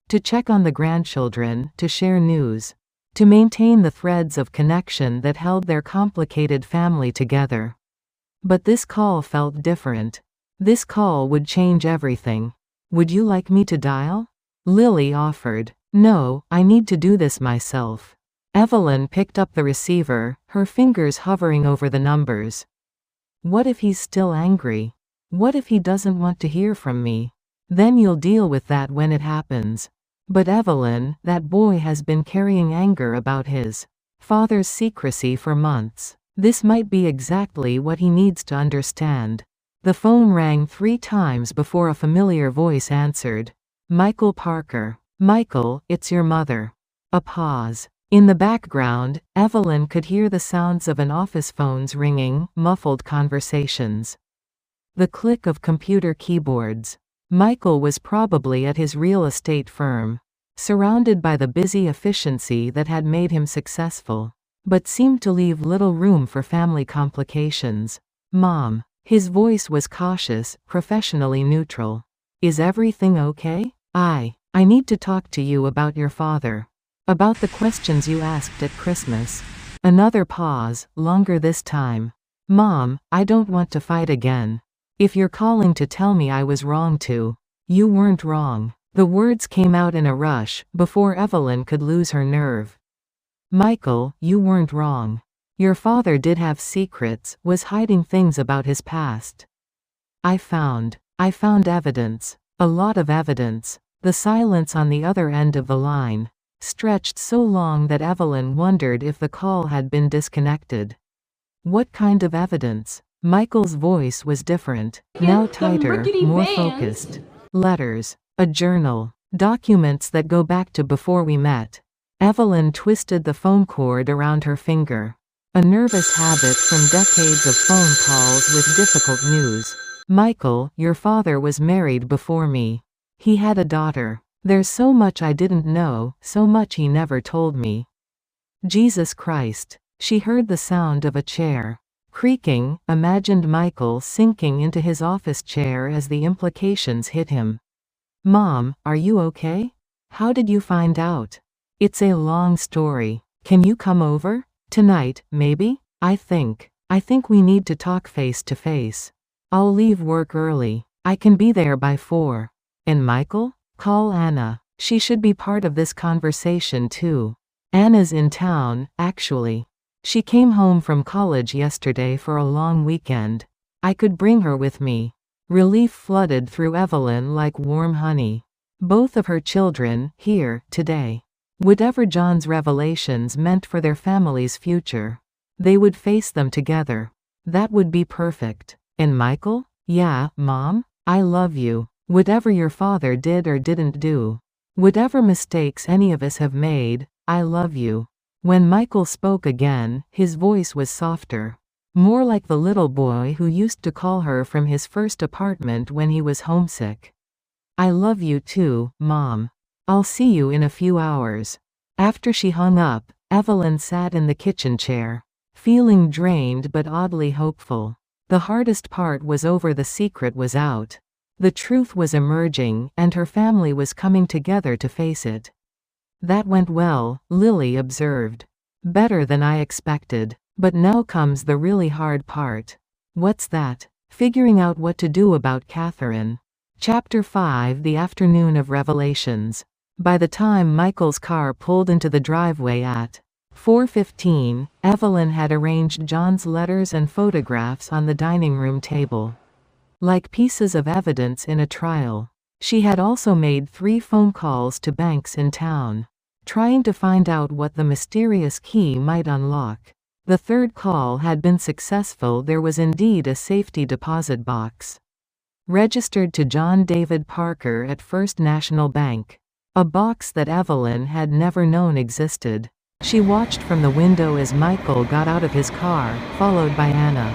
To check on the grandchildren, to share news, to maintain the threads of connection that held their complicated family together. But this call felt different. This call would change everything. Would you like me to dial? Lily offered. No, I need to do this myself. Evelyn picked up the receiver, her fingers hovering over the numbers. What if he's still angry? What if he doesn't want to hear from me? Then you'll deal with that when it happens. But Evelyn, that boy has been carrying anger about his father's secrecy for months. This might be exactly what he needs to understand. The phone rang 3 times before a familiar voice answered. Michael Parker. Michael, it's your mother. A pause. In the background, Evelyn could hear the sounds of an office phone's ringing, muffled conversations. The click of computer keyboards. Michael was probably at his real estate firm, surrounded by the busy efficiency that had made him successful, but seemed to leave little room for family complications. Mom. His voice was cautious, professionally neutral. Is everything okay? I need to talk to you about your father. About the questions you asked at Christmas. Another pause, longer this time. Mom, I don't want to fight again. If you're calling to tell me I was wrong to. You weren't wrong. The words came out in a rush, before Evelyn could lose her nerve. Michael, you weren't wrong. Your father did have secrets, was hiding things about his past. I found evidence. A lot of evidence. The silence on the other end of the line stretched so long that Evelyn wondered if the call had been disconnected. What kind of evidence? Michael's voice was different, now tighter, more focused. Letters. A journal. Documents that go back to before we met. Evelyn twisted the phone cord around her finger. A nervous habit from decades of phone calls with difficult news. Michael, your father was married before me. He had a daughter. There's so much I didn't know, so much he never told me. Jesus Christ. She heard the sound of a chair creaking, imagined Michael sinking into his office chair as the implications hit him. Mom, are you okay? How did you find out? It's a long story. Can you come over? Tonight, maybe? I think we need to talk face to face. I'll leave work early. I can be there by 4. And Michael? Call Anna. She should be part of this conversation too. Anna's in town, actually. She came home from college yesterday for a long weekend. I could bring her with me. Relief flooded through Evelyn like warm honey. Both of her children, here, today. Whatever John's revelations meant for their family's future, they would face them together. That would be perfect. And Michael? Yeah, Mom? I love you. Whatever your father did or didn't do. Whatever mistakes any of us have made, I love you. When Michael spoke again, his voice was softer. More like the little boy who used to call her from his first apartment when he was homesick. I love you too, Mom. I'll see you in a few hours. After she hung up, Evelyn sat in the kitchen chair, feeling drained but oddly hopeful. The hardest part was over. The secret was out. The truth was emerging, and her family was coming together to face it. That went well, Lily observed. Better than I expected. But now comes the really hard part. What's that? Figuring out what to do about Catherine. Chapter 5. The Afternoon of Revelations. By the time Michael's car pulled into the driveway at 4:15, Evelyn had arranged John's letters and photographs on the dining room table. Like pieces of evidence in a trial. She had also made 3 phone calls to banks in town, trying to find out what the mysterious key might unlock. The 3rd call had been successful. There was indeed a safety deposit box, registered to John David Parker at First National Bank. A box that Evelyn had never known existed. She watched from the window as Michael got out of his car, followed by Anna.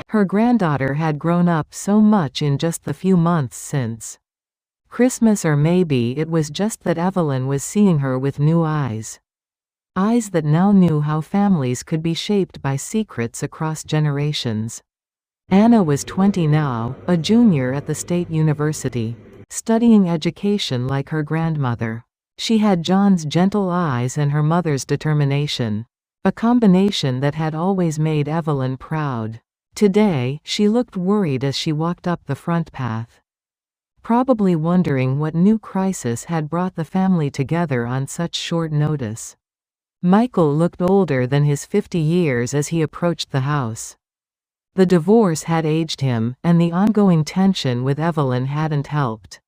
Her granddaughter had grown up so much in just the few months since Christmas, or maybe it was just that Evelyn was seeing her with new eyes. Eyes that now knew how families could be shaped by secrets across generations. Anna was 20 now, a junior at the state university, studying education like her grandmother. She had John's gentle eyes and her mother's determination, a combination that had always made Evelyn proud. Today, she looked worried as she walked up the front path, probably wondering what new crisis had brought the family together on such short notice. Michael looked older than his 50 years as he approached the house. The divorce had aged him, and the ongoing tension with Evelyn hadn't helped.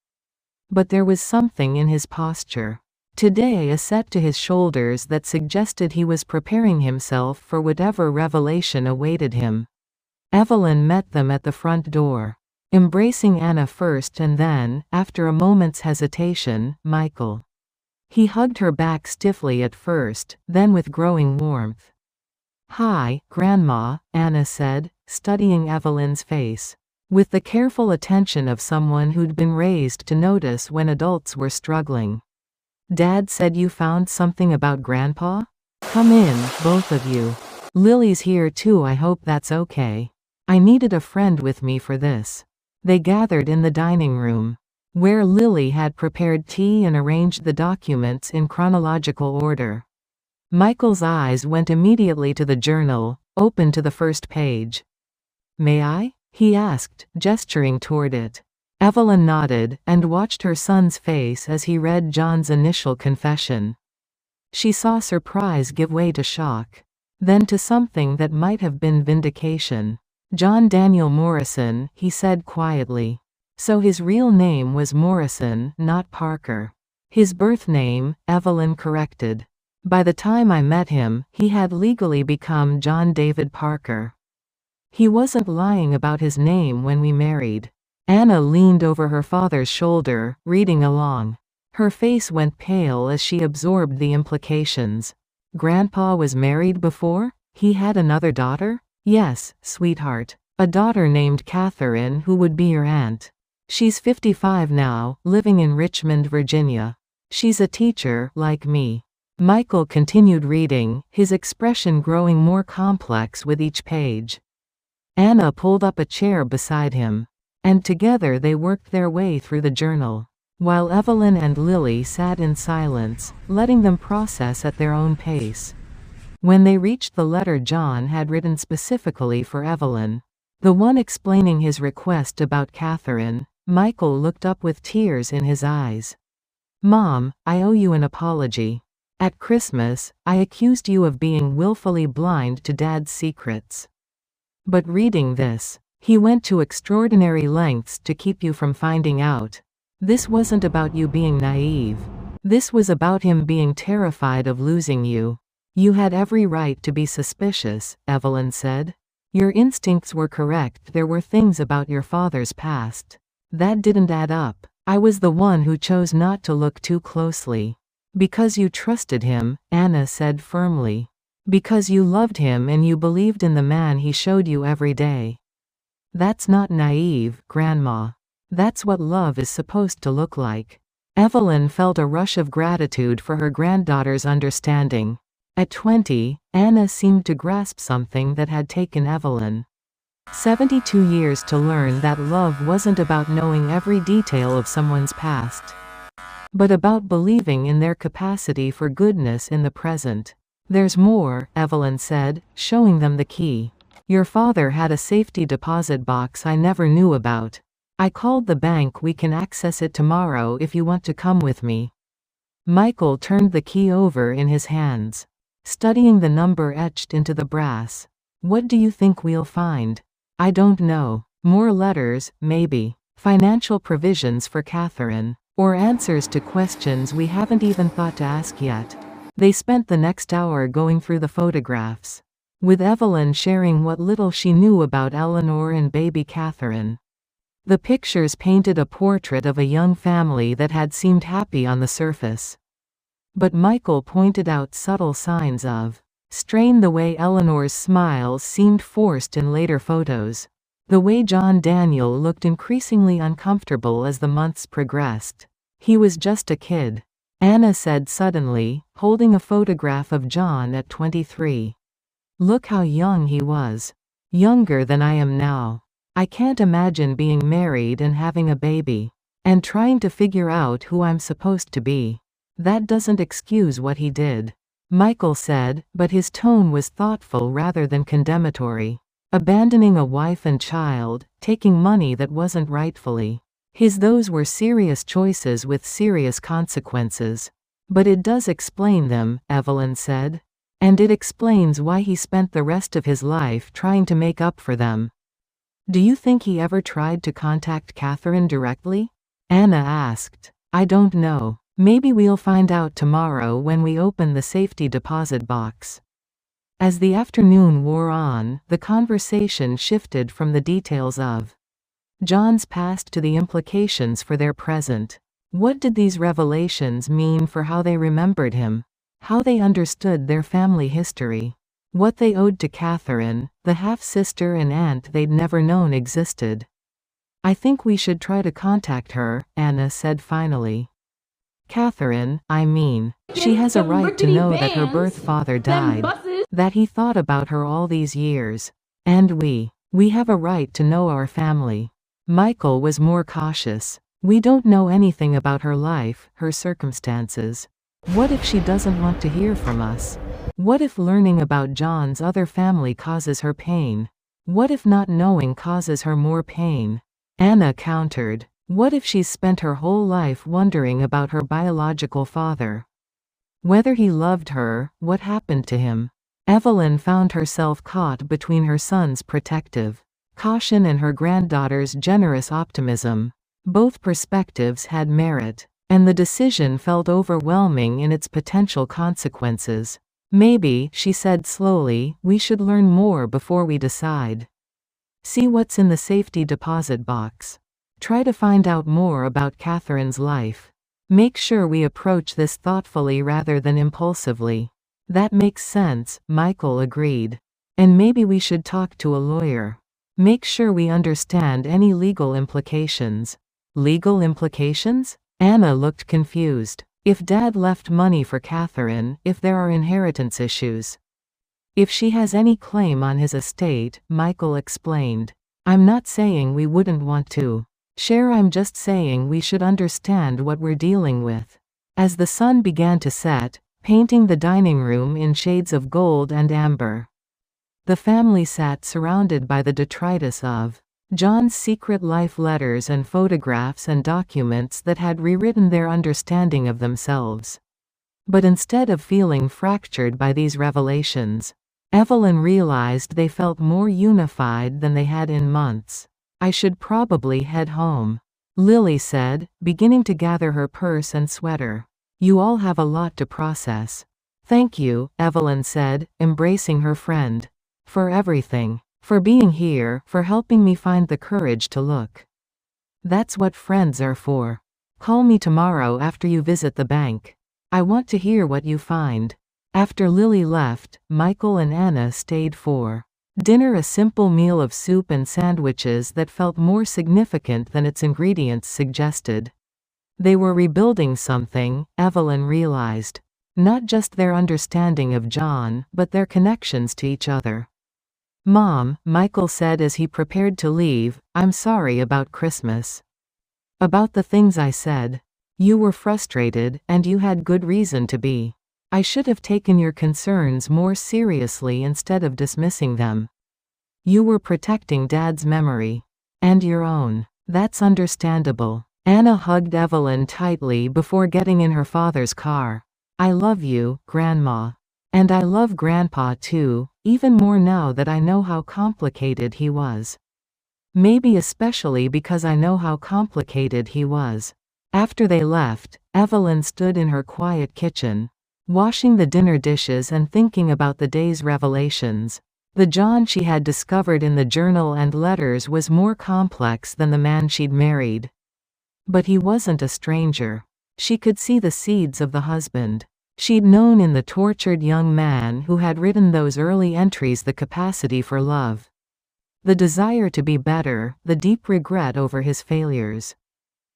But there was something in his posture today, a set to his shoulders, that suggested he was preparing himself for whatever revelation awaited him. Evelyn met them at the front door, embracing Anna first and then, after a moment's hesitation, Michael. He hugged her back stiffly at first, then with growing warmth. "Hi, Grandma," Anna said, studying Evelyn's face with the careful attention of someone who'd been raised to notice when adults were struggling. "Dad said you found something about Grandpa? Come in, both of you. Lily's here too, I hope that's okay. I needed a friend with me for this." They gathered in the dining room, where Lily had prepared tea and arranged the documents in chronological order. Michael's eyes went immediately to the journal, open to the first page. "May I?" he asked, gesturing toward it. Evelyn nodded, and watched her son's face as he read John's initial confession. She saw surprise give way to shock, then to something that might have been vindication. "John Daniel Morrison," he said quietly. So his real name was Morrison, not Parker. His birth name, Evelyn corrected. "By the time I met him, he had legally become John David Parker. He wasn't lying about his name when we married." Anna leaned over her father's shoulder, reading along. Her face went pale as she absorbed the implications. "Grandpa was married before? He had another daughter?" "Yes, sweetheart. A daughter named Catherine who would be your aunt. She's 55 now, living in Richmond, Virginia. She's a teacher, like me." Michael continued reading, his expression growing more complex with each page. Anna pulled up a chair beside him, and together they worked their way through the journal, while Evelyn and Lily sat in silence, letting them process at their own pace. When they reached the letter John had written specifically for Evelyn, the one explaining his request about Catherine, Michael looked up with tears in his eyes. "Mom, I owe you an apology. At Christmas, I accused you of being willfully blind to Dad's secrets. But reading this, he went to extraordinary lengths to keep you from finding out. This wasn't about you being naive. This was about him being terrified of losing you. You had every right to be suspicious," Evelyn said. "Your instincts were correct. There were things about your father's past that didn't add up. I was the one who chose not to look too closely. Because you trusted him," Anna said firmly. "Because you loved him and you believed in the man he showed you every day. That's not naive, Grandma. That's what love is supposed to look like." Evelyn felt a rush of gratitude for her granddaughter's understanding. At 20, Anna seemed to grasp something that had taken Evelyn 72 years to learn, that love wasn't about knowing every detail of someone's past, but about believing in their capacity for goodness in the present. "There's more," Evelyn said, showing them the key. "Your father had a safety deposit box I never knew about. I called the bank. We can access it tomorrow if you want to come with me." Michael turned the key over in his hands, studying the number etched into the brass. "What do you think we'll find?" "I don't know. More letters, maybe. Financial provisions for Catherine. Or answers to questions we haven't even thought to ask yet." They spent the next hour going through the photographs, with Evelyn sharing what little she knew about Eleanor and baby Catherine. The pictures painted a portrait of a young family that had seemed happy on the surface. But Michael pointed out subtle signs of strain. The way Eleanor's smiles seemed forced in later photos. The way John Daniel looked increasingly uncomfortable as the months progressed. "He was just a kid," Anna said suddenly, holding a photograph of John at 23. "Look how young he was. Younger than I am now. I can't imagine being married and having a baby, and trying to figure out who I'm supposed to be. That doesn't excuse what he did," Michael said, but his tone was thoughtful rather than condemnatory. "Abandoning a wife and child, taking money that wasn't rightfully his, those were serious choices with serious consequences. But it does explain them," Evelyn said. "And it explains why he spent the rest of his life trying to make up for them." "Do you think he ever tried to contact Catherine directly?" Anna asked. I don't know. Maybe we'll find out tomorrow when we open the safety deposit box. As the afternoon wore on, the conversation shifted from the details of John's past to the implications for their present. What did these revelations mean for how they remembered him? How they understood their family history? What they owed to Catherine, the half-sister and aunt they'd never known existed. I think we should try to contact her, Anna said finally. Catherine, I mean, she has a right to know that her birth father died, that he thought about her all these years. And we have a right to know our family. Michael was more cautious. We don't know anything about her life, her circumstances. What if she doesn't want to hear from us? What if learning about John's other family causes her pain? What if not knowing causes her more pain? Anna countered. What if she's spent her whole life wondering about her biological father? Whether he loved her, what happened to him? Evelyn found herself caught between her son's protective caution and her granddaughter's generous optimism. Both perspectives had merit, and the decision felt overwhelming in its potential consequences. Maybe, she said slowly, we should learn more before we decide. See what's in the safety deposit box. Try to find out more about Catherine's life. Make sure we approach this thoughtfully rather than impulsively. That makes sense, Michael agreed. And maybe we should talk to a lawyer. Make sure we understand any legal implications. Legal implications? Anna looked confused. If Dad left money for Catherine, if there are inheritance issues. If she has any claim on his estate, Michael explained. I'm not saying we wouldn't want to share, I'm just saying we should understand what we're dealing with. As the sun began to set, painting the dining room in shades of gold and amber, the family sat surrounded by the detritus of John's secret life letters and photographs and documents that had rewritten their understanding of themselves. But instead of feeling fractured by these revelations, Evelyn realized they felt more unified than they had in months. I should probably head home, Lily said, beginning to gather her purse and sweater. You all have a lot to process. Thank you, Evelyn said, embracing her friend. For everything. For being here, for helping me find the courage to look. That's what friends are for. Call me tomorrow after you visit the bank. I want to hear what you find. After Lily left, Michael and Anna stayed for dinner, a simple meal of soup and sandwiches that felt more significant than its ingredients suggested. They were rebuilding something, Evelyn realized. Not just their understanding of John, but their connections to each other. Mom, Michael said as he prepared to leave, I'm sorry about Christmas. About the things I said. You were frustrated, and you had good reason to be. I should have taken your concerns more seriously instead of dismissing them. You were protecting Dad's memory. And your own. That's understandable. Anna hugged Evelyn tightly before getting in her father's car. I love you, Grandma. And I love Grandpa too, even more now that I know how complicated he was. Maybe especially because I know how complicated he was. After they left, Evelyn stood in her quiet kitchen, washing the dinner dishes and thinking about the day's revelations. The John she had discovered in the journal and letters was more complex than the man she'd married. But he wasn't a stranger. She could see the seeds of the husband she'd known in the tortured young man who had written those early entries, the capacity for love, the desire to be better, the deep regret over his failures.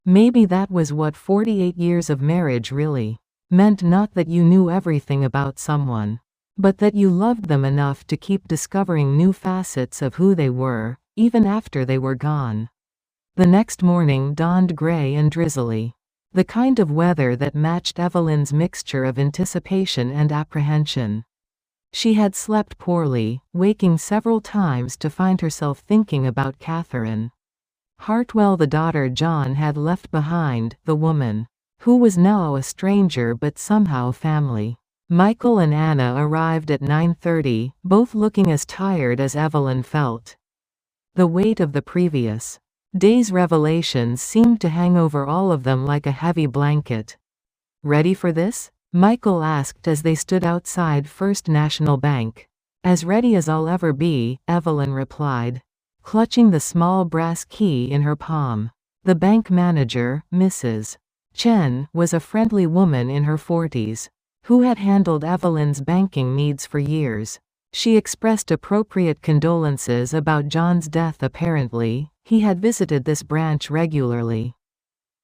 Maybe that was what 48 years of marriage really meant, not that you knew everything about someone, but that you loved them enough to keep discovering new facets of who they were, even after they were gone. The next morning dawned gray and drizzly. The kind of weather that matched Evelyn's mixture of anticipation and apprehension. She had slept poorly, waking several times to find herself thinking about Catherine Hartwell, the daughter John had left behind, the woman who was now a stranger but somehow family. Michael and Anna arrived at 9:30, both looking as tired as Evelyn felt. The weight of the previous Day's revelations seemed to hang over all of them like a heavy blanket. "Ready for this?" Michael asked as they stood outside First National Bank. "As ready as I'll ever be," Evelyn replied, clutching the small brass key in her palm. The bank manager, Mrs. Chen, was a friendly woman in her 40s, who had handled Evelyn's banking needs for years. She expressed appropriate condolences about John's death. Apparently, he had visited this branch regularly,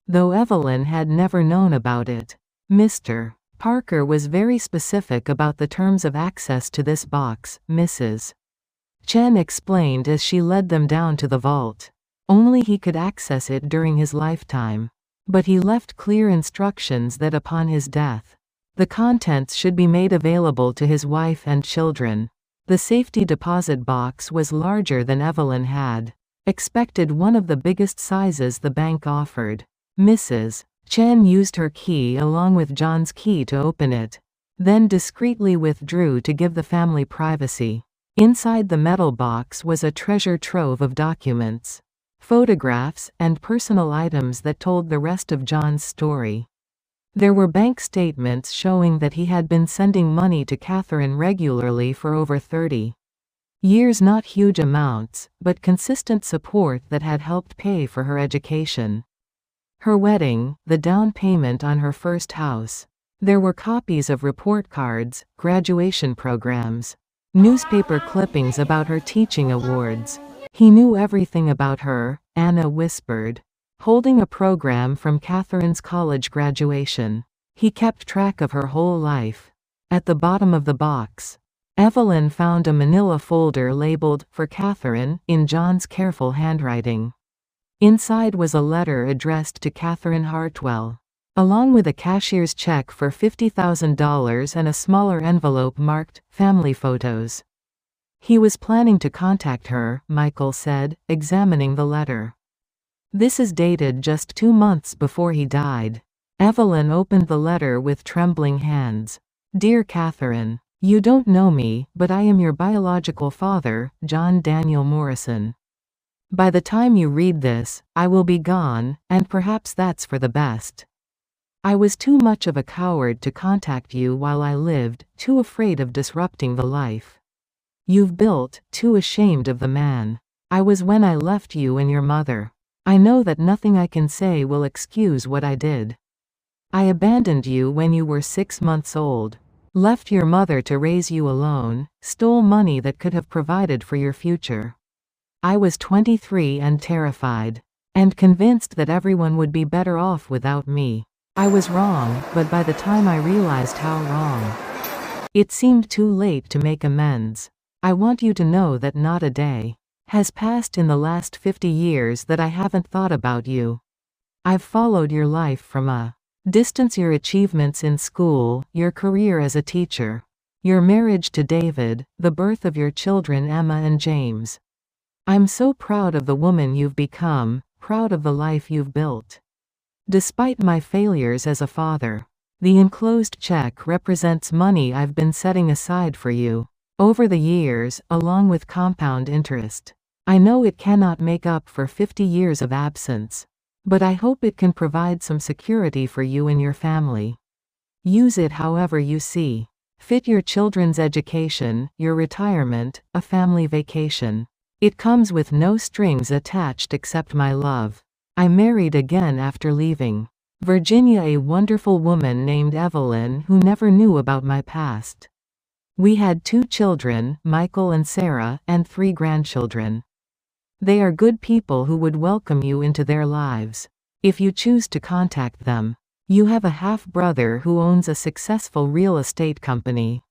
though Evelyn had never known about it. Mr. Parker was very specific about the terms of access to this box, Mrs. Chen explained as she led them down to the vault. Only he could access it during his lifetime. But he left clear instructions that upon his death, the contents should be made available to his wife and children. The safety deposit box was larger than Evelyn had expected, one of the biggest sizes the bank offered. Mrs. Chen used her key along with John's key to open it, then discreetly withdrew to give the family privacy. Inside the metal box was a treasure trove of documents, photographs, and personal items that told the rest of John's story. There were bank statements showing that he had been sending money to Catherine regularly for over 30 years. Not huge amounts, but consistent support that had helped pay for her education, her wedding, the down payment on her first house. There were copies of report cards, graduation programs, newspaper clippings about her teaching awards. He knew everything about her, Anna whispered, holding a program from Catherine's college graduation. He kept track of her whole life. At the bottom of the box, Evelyn found a manila folder labeled, "For Catherine," in John's careful handwriting. Inside was a letter addressed to Catherine Hartwell, along with a cashier's check for $50,000 and a smaller envelope marked, "Family Photos." He was planning to contact her, Michael said, examining the letter. "This is dated just 2 months before he died." Evelyn opened the letter with trembling hands. "Dear Catherine, you don't know me, but I am your biological father, John Daniel Morrison. By the time you read this, I will be gone, and perhaps that's for the best. I was too much of a coward to contact you while I lived, too afraid of disrupting the life you've built, too ashamed of the man I was when I left you and your mother. I know that nothing I can say will excuse what I did. I abandoned you when you were 6 months old, left your mother to raise you alone, stole money that could have provided for your future. I was 23 and terrified, and convinced that everyone would be better off without me. I was wrong, but by the time I realized how wrong, it seemed too late to make amends. I want you to know that not a day has passed in the last 50 years that I haven't thought about you. I've followed your life from a distance, your achievements in school, your career as a teacher, your marriage to David, the birth of your children Emma and James. I'm so proud of the woman you've become, proud of the life you've built. Despite my failures as a father, the enclosed check represents money I've been setting aside for you over the years, along with compound interest. I know it cannot make up for 50 years of absence, but I hope it can provide some security for you and your family. Use it however you see fit: your children's education, your retirement, a family vacation. It comes with no strings attached except my love. I married again after leaving Virginia, a wonderful woman named Evelyn who never knew about my past. We had 2 children, Michael and Sarah, and 3 grandchildren. They are good people who would welcome you into their lives, if you choose to contact them. You have a half-brother who owns a successful real estate company,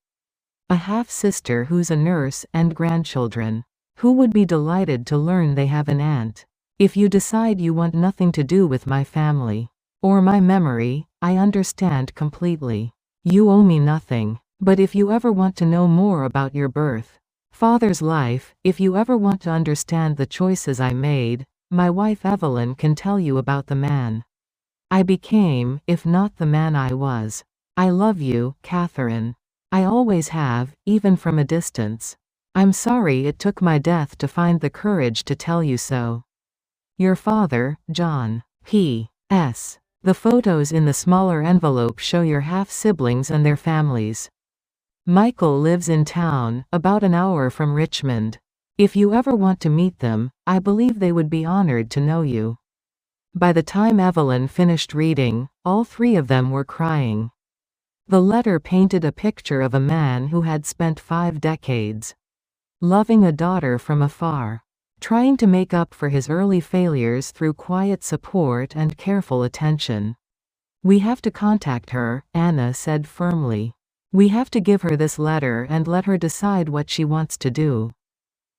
a half-sister who's a nurse, and grandchildren who would be delighted to learn they have an aunt. If you decide you want nothing to do with my family or my memory, I understand completely. You owe me nothing. But if you ever want to know more about your birth father's life, if you ever want to understand the choices I made, my wife Evelyn can tell you about the man I became, if not the man I was. I love you, Catherine. I always have, even from a distance. I'm sorry it took my death to find the courage to tell you so. Your father, John. P.S. The photos in the smaller envelope show your half-siblings and their families. Michael lives in town, about an hour from Richmond. If you ever want to meet them, I believe they would be honored to know you." By the time Evelyn finished reading, all three of them were crying. The letter painted a picture of a man who had spent 5 decades loving a daughter from afar, trying to make up for his early failures through quiet support and careful attention. "We have to contact her," Anna said firmly. "We have to give her this letter and let her decide what she wants to do."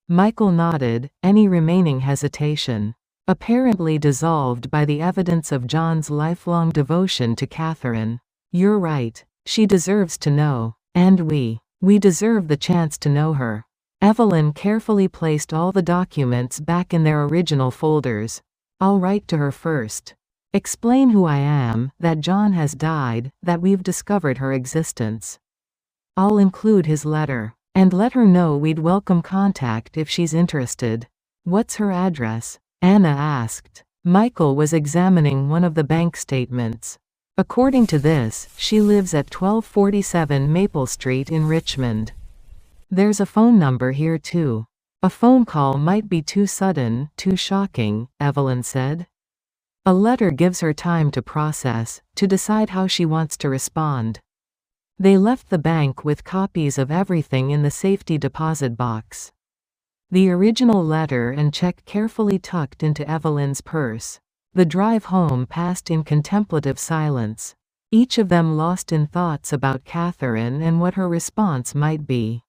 Michael nodded, any remaining hesitation apparently dissolved by the evidence of John's lifelong devotion to Catherine. "You're right. She deserves to know. And we deserve the chance to know her." Evelyn carefully placed all the documents back in their original folders. "I'll write to her first. Explain who I am, that John has died, that we've discovered her existence. I'll include his letter. And let her know we'd welcome contact if she's interested." "What's her address?" Anna asked. Michael was examining one of the bank statements. "According to this, she lives at 1247 Maple Street in Richmond. There's a phone number here too. A phone call might be too sudden, too shocking," Evelyn said. "A letter gives her time to process, to decide how she wants to respond." They left the bank with copies of everything in the safety deposit box. The original letter and check carefully tucked into Evelyn's purse. The drive home passed in contemplative silence, each of them lost in thoughts about Catherine and what her response might be.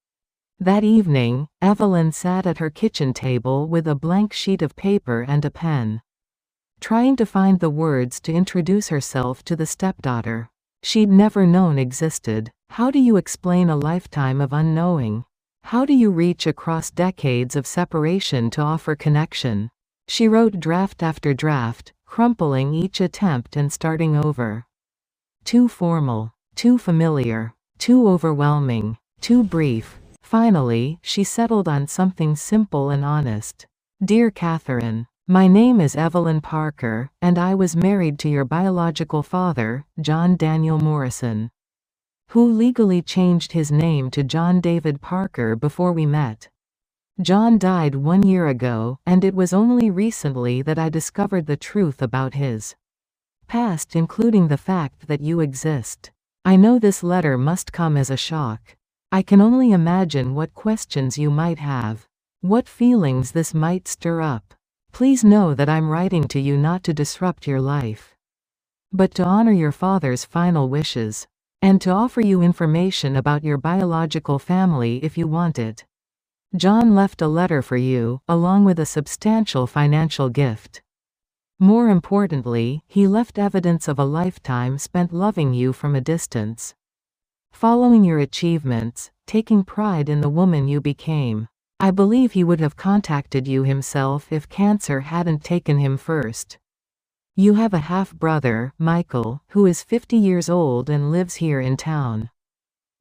That evening, Evelyn sat at her kitchen table with a blank sheet of paper and a pen, trying to find the words to introduce herself to the stepdaughter she'd never known existed. How do you explain a lifetime of unknowing? How do you reach across decades of separation to offer connection? She wrote draft after draft, crumpling each attempt and starting over. Too formal, too familiar, too overwhelming, too brief. Finally, she settled on something simple and honest. "Dear Catherine, my name is Evelyn Parker, and I was married to your biological father, John Daniel Morrison, who legally changed his name to John David Parker before we met. John died 1 year ago, and it was only recently that I discovered the truth about his past, including the fact that you exist. I know this letter must come as a shock. I can only imagine what questions you might have, what feelings this might stir up. Please know that I'm writing to you not to disrupt your life, but to honor your father's final wishes, and to offer you information about your biological family if you want it. John left a letter for you, along with a substantial financial gift. More importantly, he left evidence of a lifetime spent loving you from a distance, following your achievements, taking pride in the woman you became. I believe he would have contacted you himself if cancer hadn't taken him first. You have a half-brother, Michael, who is 50 years old and lives here in town.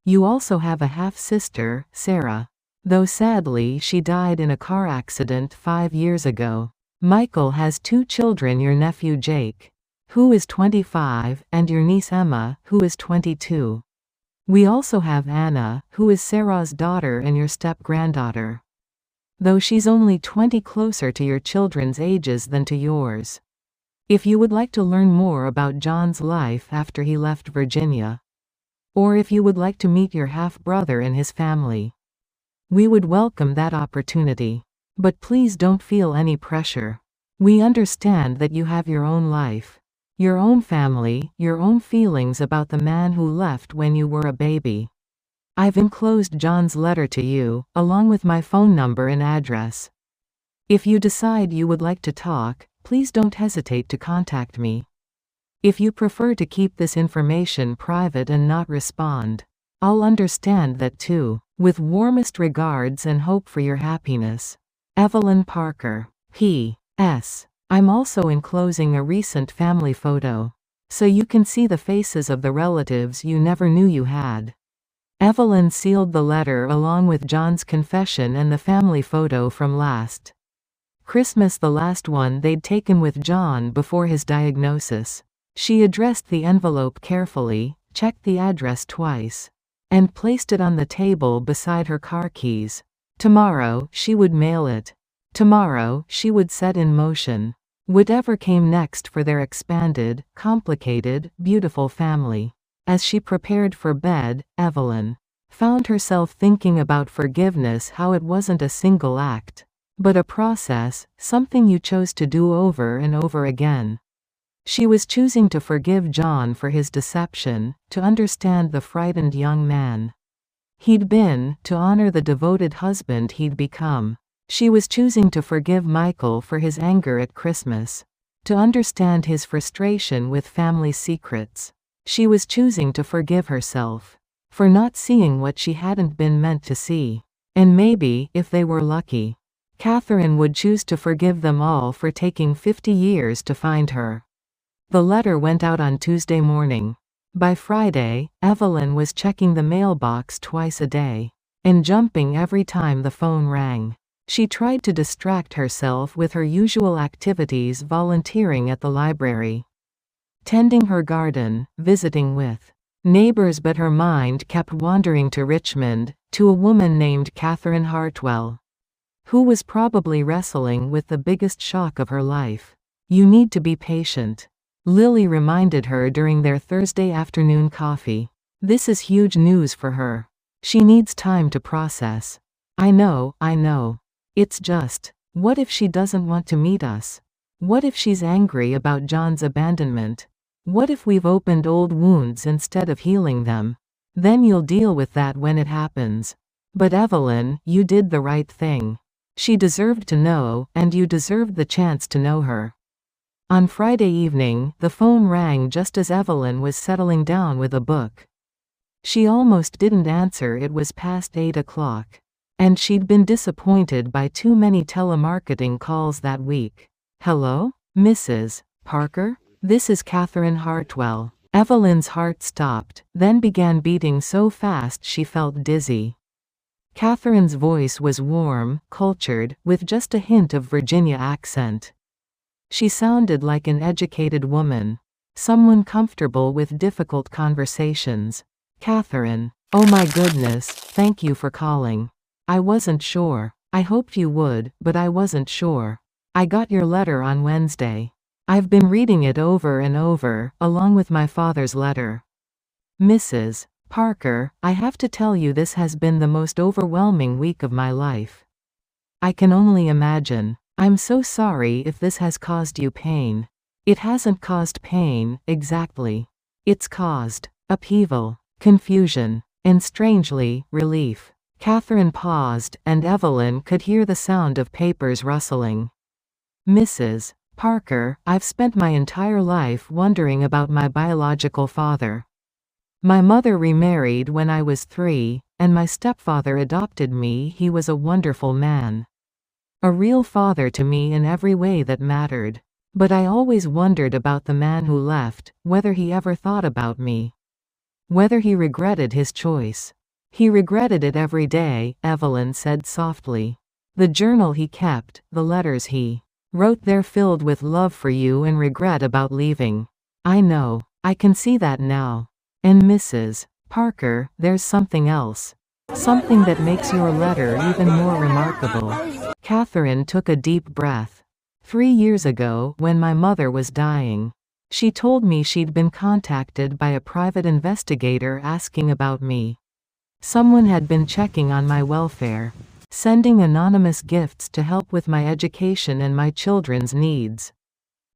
You also have a half-sister, Sarah, though sadly she died in a car accident 5 years ago. Michael has 2 children, your nephew Jake, who is 25, and your niece Emma, who is 22. We also have Anna, who is Sarah's daughter and your step-granddaughter, though she's only 20, closer to your children's ages than to yours. If you would like to learn more about John's life after he left Virginia, or if you would like to meet your half-brother and his family, we would welcome that opportunity. But please don't feel any pressure. We understand that you have your own life, your own family, your own feelings about the man who left when you were a baby. I've enclosed John's letter to you, along with my phone number and address. If you decide you would like to talk, please don't hesitate to contact me. If you prefer to keep this information private and not respond, I'll understand that too. With warmest regards and hope for your happiness, Evelyn Parker. P.S. I'm also enclosing a recent family photo, so you can see the faces of the relatives you never knew you had. Evelyn sealed the letter along with John's confession and the family photo from last Christmas, the last one they'd taken with John before his diagnosis. She addressed the envelope carefully, checked the address twice, and placed it on the table beside her car keys. Tomorrow, she would mail it. Tomorrow, she would set in motion whatever came next for their expanded, complicated, beautiful family. As she prepared for bed, Evelyn found herself thinking about forgiveness, how it wasn't a single act, but a process, something you chose to do over and over again. She was choosing to forgive John for his deception, to understand the frightened young man he'd been, to honor the devoted husband he'd become. She was choosing to forgive Michael for his anger at Christmas, to understand his frustration with family secrets. She was choosing to forgive herself for not seeing what she hadn't been meant to see. And maybe, if they were lucky, Catherine would choose to forgive them all for taking 50 years to find her. The letter went out on Tuesday morning. By Friday, Evelyn was checking the mailbox twice a day and jumping every time the phone rang. She tried to distract herself with her usual activities, volunteering at the library, tending her garden, visiting with neighbors, but her mind kept wandering to Richmond, to a woman named Catherine Hartwell, who was probably wrestling with the biggest shock of her life. "You need to be patient," Lily reminded her during their Thursday afternoon coffee. "This is huge news for her. She needs time to process." I know. It's just, what if she doesn't want to meet us? What if she's angry about John's abandonment? What if we've opened old wounds instead of healing them? Then you'll deal with that when it happens. But Evelyn, you did the right thing. She deserved to know, and you deserved the chance to know her. On Friday evening, the phone rang just as Evelyn was settling down with a book. She almost didn't answer. It was past 8 o'clock. And she'd been disappointed by too many telemarketing calls that week. "Hello? Mrs. Parker? This is Catherine Hartwell." Evelyn's heart stopped, then began beating so fast she felt dizzy. Catherine's voice was warm, cultured, with just a hint of Virginia accent. She sounded like an educated woman, someone comfortable with difficult conversations. "Catherine, oh my goodness, thank you for calling. I wasn't sure. I hoped you would, but I wasn't sure. I got your letter on Wednesday. I've been reading it over and over, along with my father's letter. Mrs. Parker, I have to tell you, this has been the most overwhelming week of my life. I can only imagine. I'm so sorry if this has caused you pain." It hasn't caused pain, exactly. It's caused upheaval, confusion, and strangely, relief. Catherine paused, and Evelyn could hear the sound of papers rustling. "Mrs. Parker, I've spent my entire life wondering about my biological father. My mother remarried when I was 3, and my stepfather adopted me. He was a wonderful man. A real father to me in every way that mattered. But I always wondered about the man who left, whether he ever thought about me. Whether he regretted his choice. He regretted it every day," Evelyn said softly. "The journal he kept, the letters he wrote, they're filled with love for you and regret about leaving. I know. I can see that now. And Mrs. Parker, there's something else. Something that makes your letter even more remarkable." Catherine took a deep breath. 3 years ago, when my mother was dying, she told me she'd been contacted by a private investigator asking about me. Someone had been checking on my welfare, sending anonymous gifts to help with my education and my children's needs.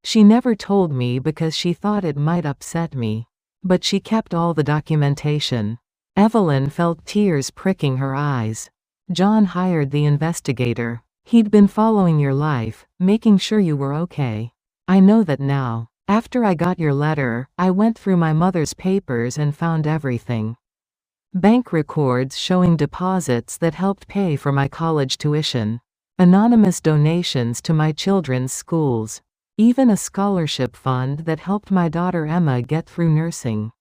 She never told me because she thought it might upset me. But she kept all the documentation. Evelyn felt tears pricking her eyes. "John hired the investigator. He'd been following your life, making sure you were okay. I know that now. After I got your letter, I went through my mother's papers and found everything. Bank records showing deposits that helped pay for my college tuition, anonymous donations to my children's schools, even a scholarship fund that helped my daughter Emma get through nursing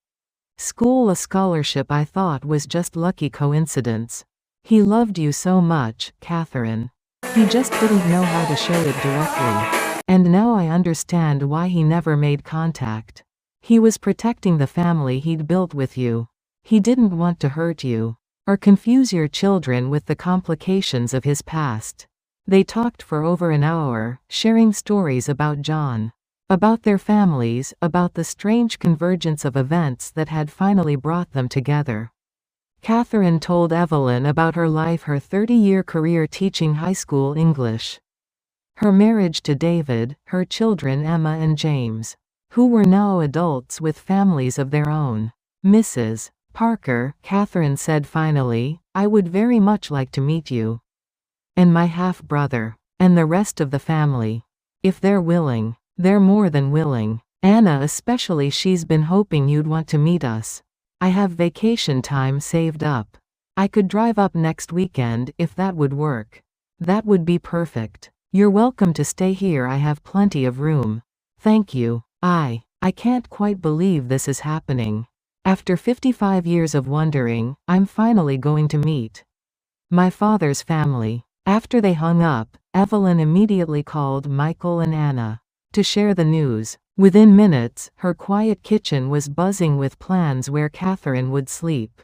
school. A scholarship I thought was just lucky coincidence. He loved you so much, Catherine." He just didn't know how to show it directly. And now I understand why he never made contact. He was protecting the family he'd built with you. He didn't want to hurt you or confuse your children with the complications of his past. They talked for over an hour, sharing stories about John, about their families, about the strange convergence of events that had finally brought them together. Catherine told Evelyn about her life, her 30-year career teaching high school English, her marriage to David, her children Emma and James, who were now adults with families of their own. Mrs. Parker, Catherine said finally, I would very much like to meet you. And my half-brother. And the rest of the family. If they're willing. They're more than willing. Anna especially, she's been hoping you'd want to meet us. I have vacation time saved up. I could drive up next weekend if that would work. That would be perfect. You're welcome to stay here, I have plenty of room. Thank you. I can't quite believe this is happening. After 55 years of wondering, I'm finally going to meet my father's family. After they hung up, Evelyn immediately called Michael and Anna to share the news. Within minutes, her quiet kitchen was buzzing with plans where Catherine would sleep,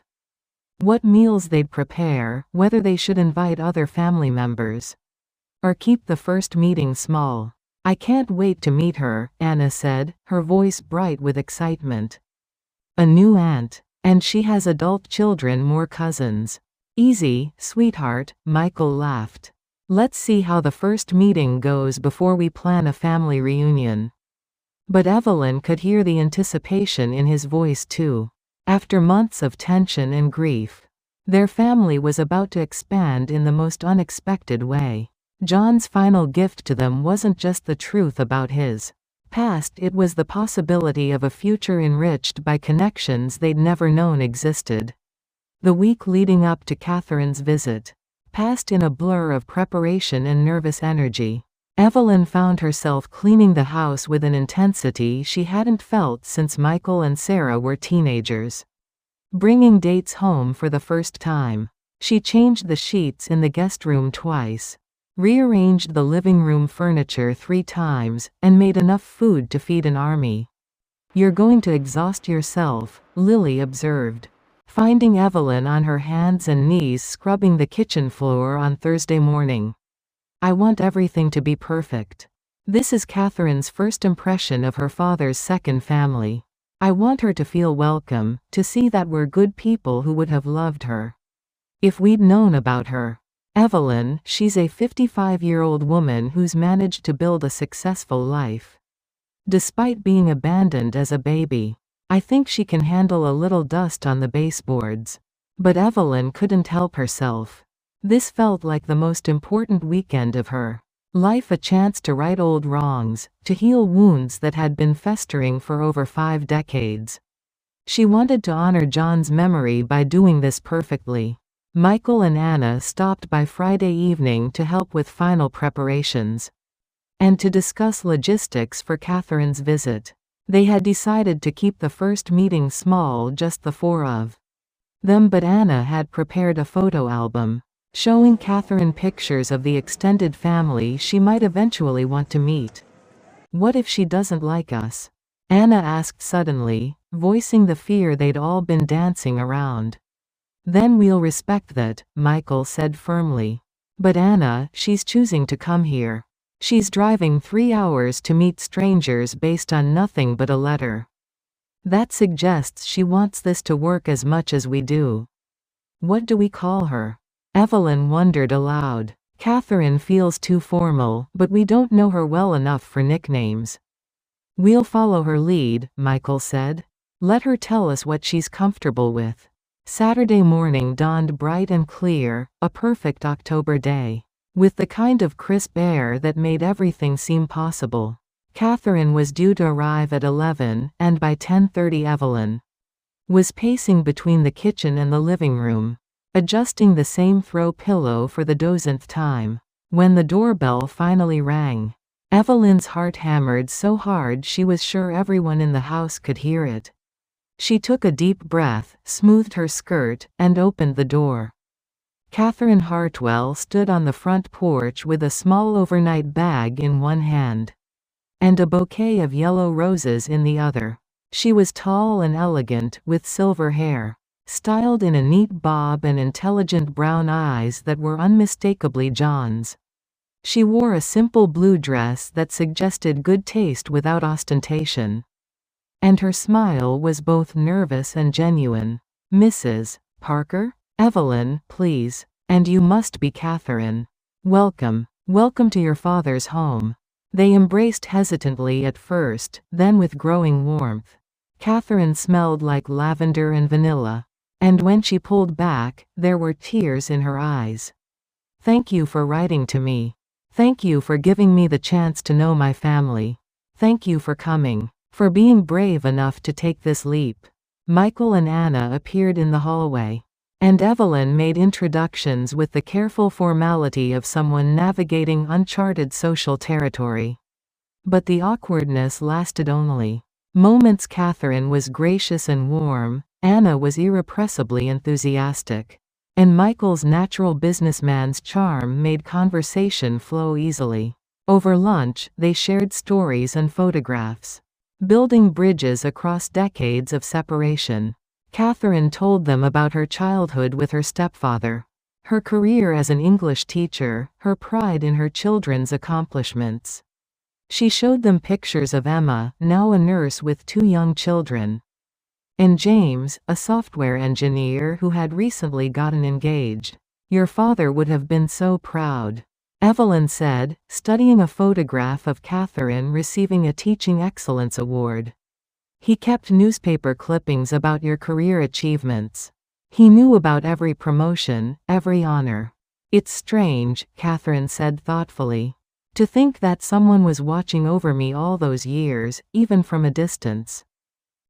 what meals they'd prepare, whether they should invite other family members or keep the first meeting small. I can't wait to meet her, Anna said, her voice bright with excitement. A new aunt. And she has adult children, more cousins. Easy, sweetheart, Michael laughed. Let's see how the first meeting goes before we plan a family reunion. But Evelyn could hear the anticipation in his voice too. After months of tension and grief, their family was about to expand in the most unexpected way. John's final gift to them wasn't just the truth about his past, it was the possibility of a future enriched by connections they'd never known existed. The week leading up to Catherine's visit passed in a blur of preparation and nervous energy. Evelyn found herself cleaning the house with an intensity she hadn't felt since Michael and Sarah were teenagers. Bringing dates home for the first time. She changed the sheets in the guest room twice, rearranged the living room furniture 3 times, and made enough food to feed an army. You're going to exhaust yourself, Lily observed, finding Evelyn on her hands and knees scrubbing the kitchen floor on Thursday morning. I want everything to be perfect. This is Catherine's first impression of her father's second family. I want her to feel welcome, to see that we're good people who would have loved her if we'd known about her. Evelyn, she's a 55-year-old woman who's managed to build a successful life despite being abandoned as a baby. I think she can handle a little dust on the baseboards. But Evelyn couldn't help herself. This felt like the most important weekend of her life, a chance to right old wrongs, to heal wounds that had been festering for over 5 decades. She wanted to honor John's memory by doing this perfectly. Michael and Anna stopped by Friday evening to help with final preparations and to discuss logistics for Catherine's visit. They had decided to keep the first meeting small, just the 4 of them, but Anna had prepared a photo album showing Catherine pictures of the extended family she might eventually want to meet. What if she doesn't like us? Anna asked suddenly, voicing the fear they'd all been dancing around. Then we'll respect that, Michael said firmly. But Anna, she's choosing to come here. She's driving 3 hours to meet strangers based on nothing but a letter. That suggests she wants this to work as much as we do. What do we call her? Evelyn wondered aloud. Catherine feels too formal, but we don't know her well enough for nicknames. We'll follow her lead, Michael said. Let her tell us what she's comfortable with. Saturday morning dawned bright and clear, a perfect October day, with the kind of crisp air that made everything seem possible. Catherine was due to arrive at 11, and by 10:30 Evelyn was pacing between the kitchen and the living room, adjusting the same throw pillow for the dozenth time. When the doorbell finally rang, Evelyn's heart hammered so hard she was sure everyone in the house could hear it. She took a deep breath, smoothed her skirt, and opened the door. Catherine Hartwell stood on the front porch with a small overnight bag in one hand and a bouquet of yellow roses in the other. She was tall and elegant, with silver hair, styled in a neat bob, and intelligent brown eyes that were unmistakably John's. She wore a simple blue dress that suggested good taste without ostentation. And her smile was both nervous and genuine. "Mrs. Parker? Evelyn, please. And you must be Catherine. Welcome. Welcome to your father's home." They embraced hesitantly at first, then with growing warmth. Catherine smelled like lavender and vanilla. And when she pulled back, there were tears in her eyes. "Thank you for writing to me. Thank you for giving me the chance to know my family. Thank you for coming. For being brave enough to take this leap." Michael and Anna appeared in the hallway, and Evelyn made introductions with the careful formality of someone navigating uncharted social territory. But the awkwardness lasted only moments. Catherine was gracious and warm, Anna was irrepressibly enthusiastic, and Michael's natural businessman's charm made conversation flow easily. Over lunch, they shared stories and photographs, building bridges across decades of separation. Catherine told them about her childhood with her stepfather, her career as an English teacher, her pride in her children's accomplishments. She showed them pictures of Emma, now a nurse with 2 young children, and James, a software engineer who had recently gotten engaged. "Your father would have been so proud," Evelyn said, studying a photograph of Catherine receiving a Teaching Excellence Award. "He kept newspaper clippings about your career achievements. He knew about every promotion, every honor." "It's strange," Catherine said thoughtfully, "to think that someone was watching over me all those years, even from a distance.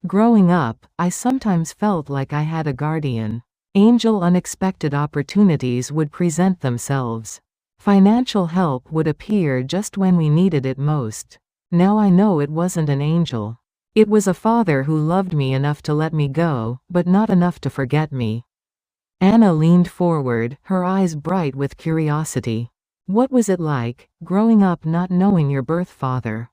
Growing up, I sometimes felt like I had a guardian angel. Unexpected opportunities would present themselves. Financial help would appear just when we needed it most. Now I know it wasn't an angel. It was a father who loved me enough to let me go, but not enough to forget me." Anna leaned forward, her eyes bright with curiosity. "What was it like, growing up not knowing your birth father?"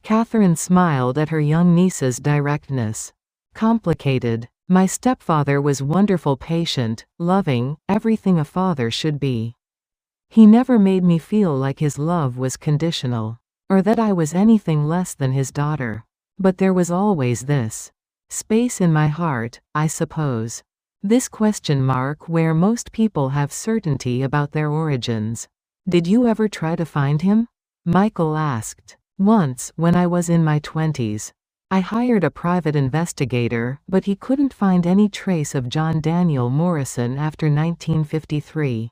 Catherine smiled at her young niece's directness. "Complicated. My stepfather was wonderful, patient, loving, everything a father should be. He never made me feel like his love was conditional, or that I was anything less than his daughter. But there was always this space in my heart, I suppose. This question mark where most people have certainty about their origins. Did you ever try to find him?" Michael asked. "Once, when I was in my 20s. I hired a private investigator, but he couldn't find any trace of John Daniel Morrison after 1953.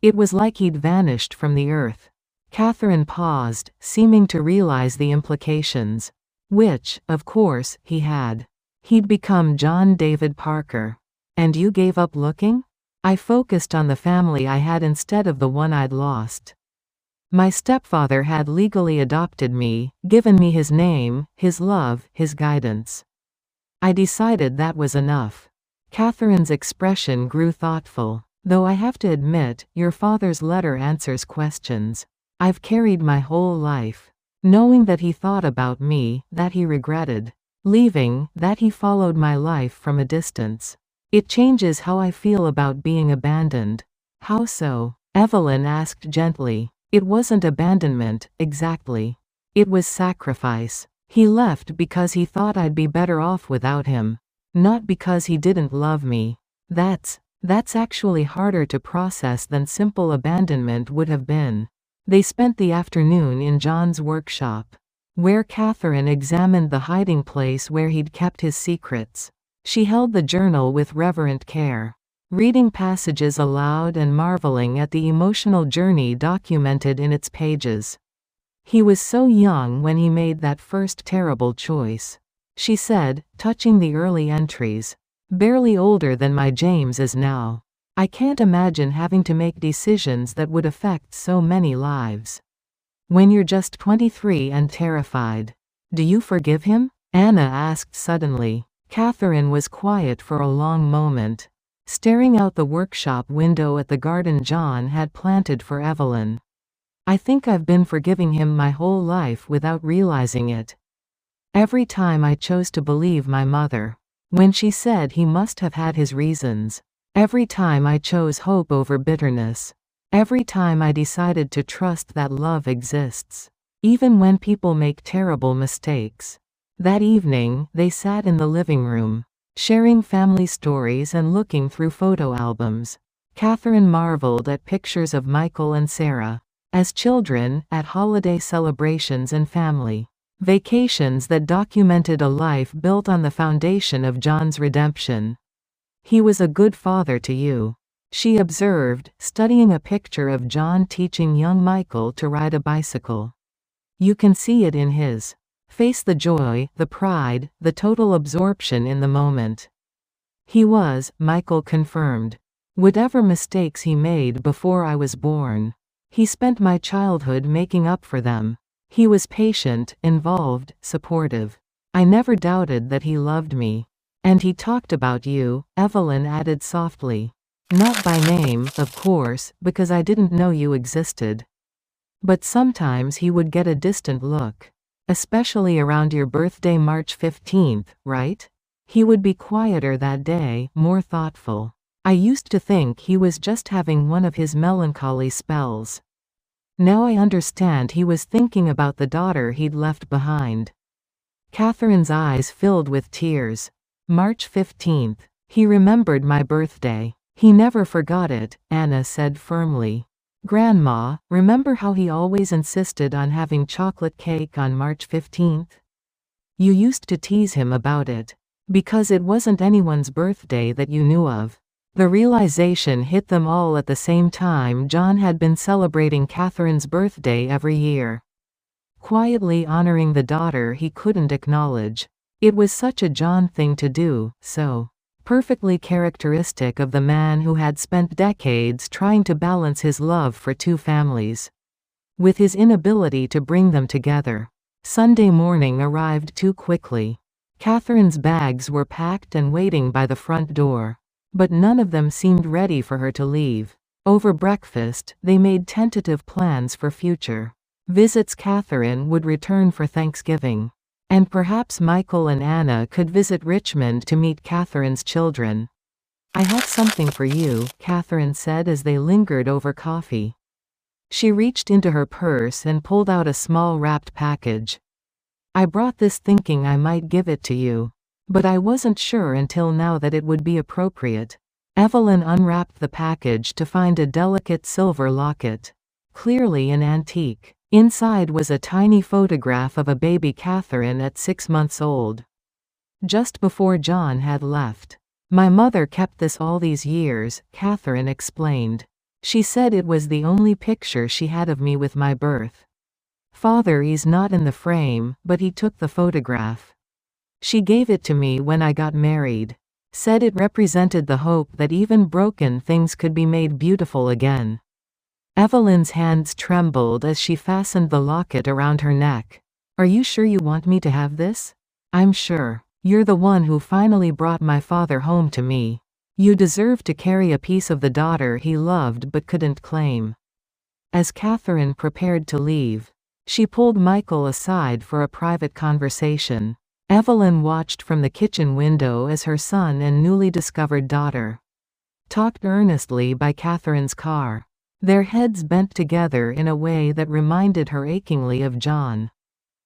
It was like he'd vanished from the earth." Catherine paused, seeming to realize the implications. "Which, of course, he had. He'd become John David Parker. And you gave up looking?" "I focused on the family I had instead of the one I'd lost. My stepfather had legally adopted me, given me his name, his love, his guidance. I decided that was enough." Catherine's expression grew thoughtful. "Though I have to admit, your father's letter answers questions I've carried my whole life. Knowing that he thought about me, that he regretted leaving, that he followed my life from a distance. It changes how I feel about being abandoned." "How so?" Evelyn asked gently. "It wasn't abandonment, exactly. It was sacrifice. He left because he thought I'd be better off without him. Not because he didn't love me. That's actually harder to process than simple abandonment would have been." They spent the afternoon in John's workshop, where Catherine examined the hiding place where he'd kept his secrets. She held the journal with reverent care, reading passages aloud and marveling at the emotional journey documented in its pages. "He was so young when he made that first terrible choice," she said, touching the early entries. "Barely older than my James is now. I can't imagine having to make decisions that would affect so many lives. When you're just 23 and terrified. Do you forgive him?" Anna asked suddenly. Catherine was quiet for a long moment. staring out the workshop window at the garden John had planted for Evelyn. I think I've been forgiving him my whole life without realizing it. Every time I chose to believe my mother, when she said he must have had his reasons. Every time I chose hope over bitterness. Every time I decided to trust that love exists. Even when people make terrible mistakes. That evening, they sat in the living room, sharing family stories and looking through photo albums. Catherine marveled at pictures of Michael and Sarah as children, at holiday celebrations and family vacations that documented a life built on the foundation of John's redemption. He was a good father to you, she observed, studying a picture of John teaching young Michael to ride a bicycle. You can see it in his face, the joy, the pride, the total absorption in the moment. He was, Michael confirmed. Whatever mistakes he made before I was born, he spent my childhood making up for them. He was patient, involved, supportive. I never doubted that he loved me. And he talked about you, Evelyn added softly. Not by name, of course, because I didn't know you existed. But sometimes he would get a distant look. Especially around your birthday, March 15th, right? He would be quieter that day, more thoughtful. I used to think he was just having one of his melancholy spells. Now I understand he was thinking about the daughter he'd left behind. Catherine's eyes filled with tears. March 15th. He remembered my birthday. He never forgot it, Anna said firmly. Grandma, remember how he always insisted on having chocolate cake on March 15th? You used to tease him about it. Because it wasn't anyone's birthday that you knew of. The realization hit them all at the same time. John had been celebrating Catherine's birthday every year. Quietly honoring the daughter he couldn't acknowledge. It was such a John thing to do, so perfectly characteristic of the man who had spent decades trying to balance his love for two families with his inability to bring them together. Sunday morning arrived too quickly. Catherine's bags were packed and waiting by the front door. But none of them seemed ready for her to leave. Over breakfast, they made tentative plans for future visits. Catherine would return for Thanksgiving. And perhaps Michael and Anna could visit Richmond to meet Catherine's children. I have something for you, Catherine said as they lingered over coffee. She reached into her purse and pulled out a small wrapped package. I brought this thinking I might give it to you. But I wasn't sure until now that it would be appropriate. Evelyn unwrapped the package to find a delicate silver locket. Clearly an antique. Inside was a tiny photograph of a baby Catherine at 6 months old. Just before John had left. My mother kept this all these years, Catherine explained. She said it was the only picture she had of me with my birth. Father is not in the frame, but he took the photograph. She gave it to me when I got married. Said it represented the hope that even broken things could be made beautiful again. Evelyn's hands trembled as she fastened the locket around her neck. Are you sure you want me to have this? I'm sure. You're the one who finally brought my father home to me. You deserve to carry a piece of the daughter he loved but couldn't claim. As Catherine prepared to leave, she pulled Michael aside for a private conversation. Evelyn watched from the kitchen window as her son and newly discovered daughter talked earnestly by Catherine's car. Their heads bent together in a way that reminded her achingly of John.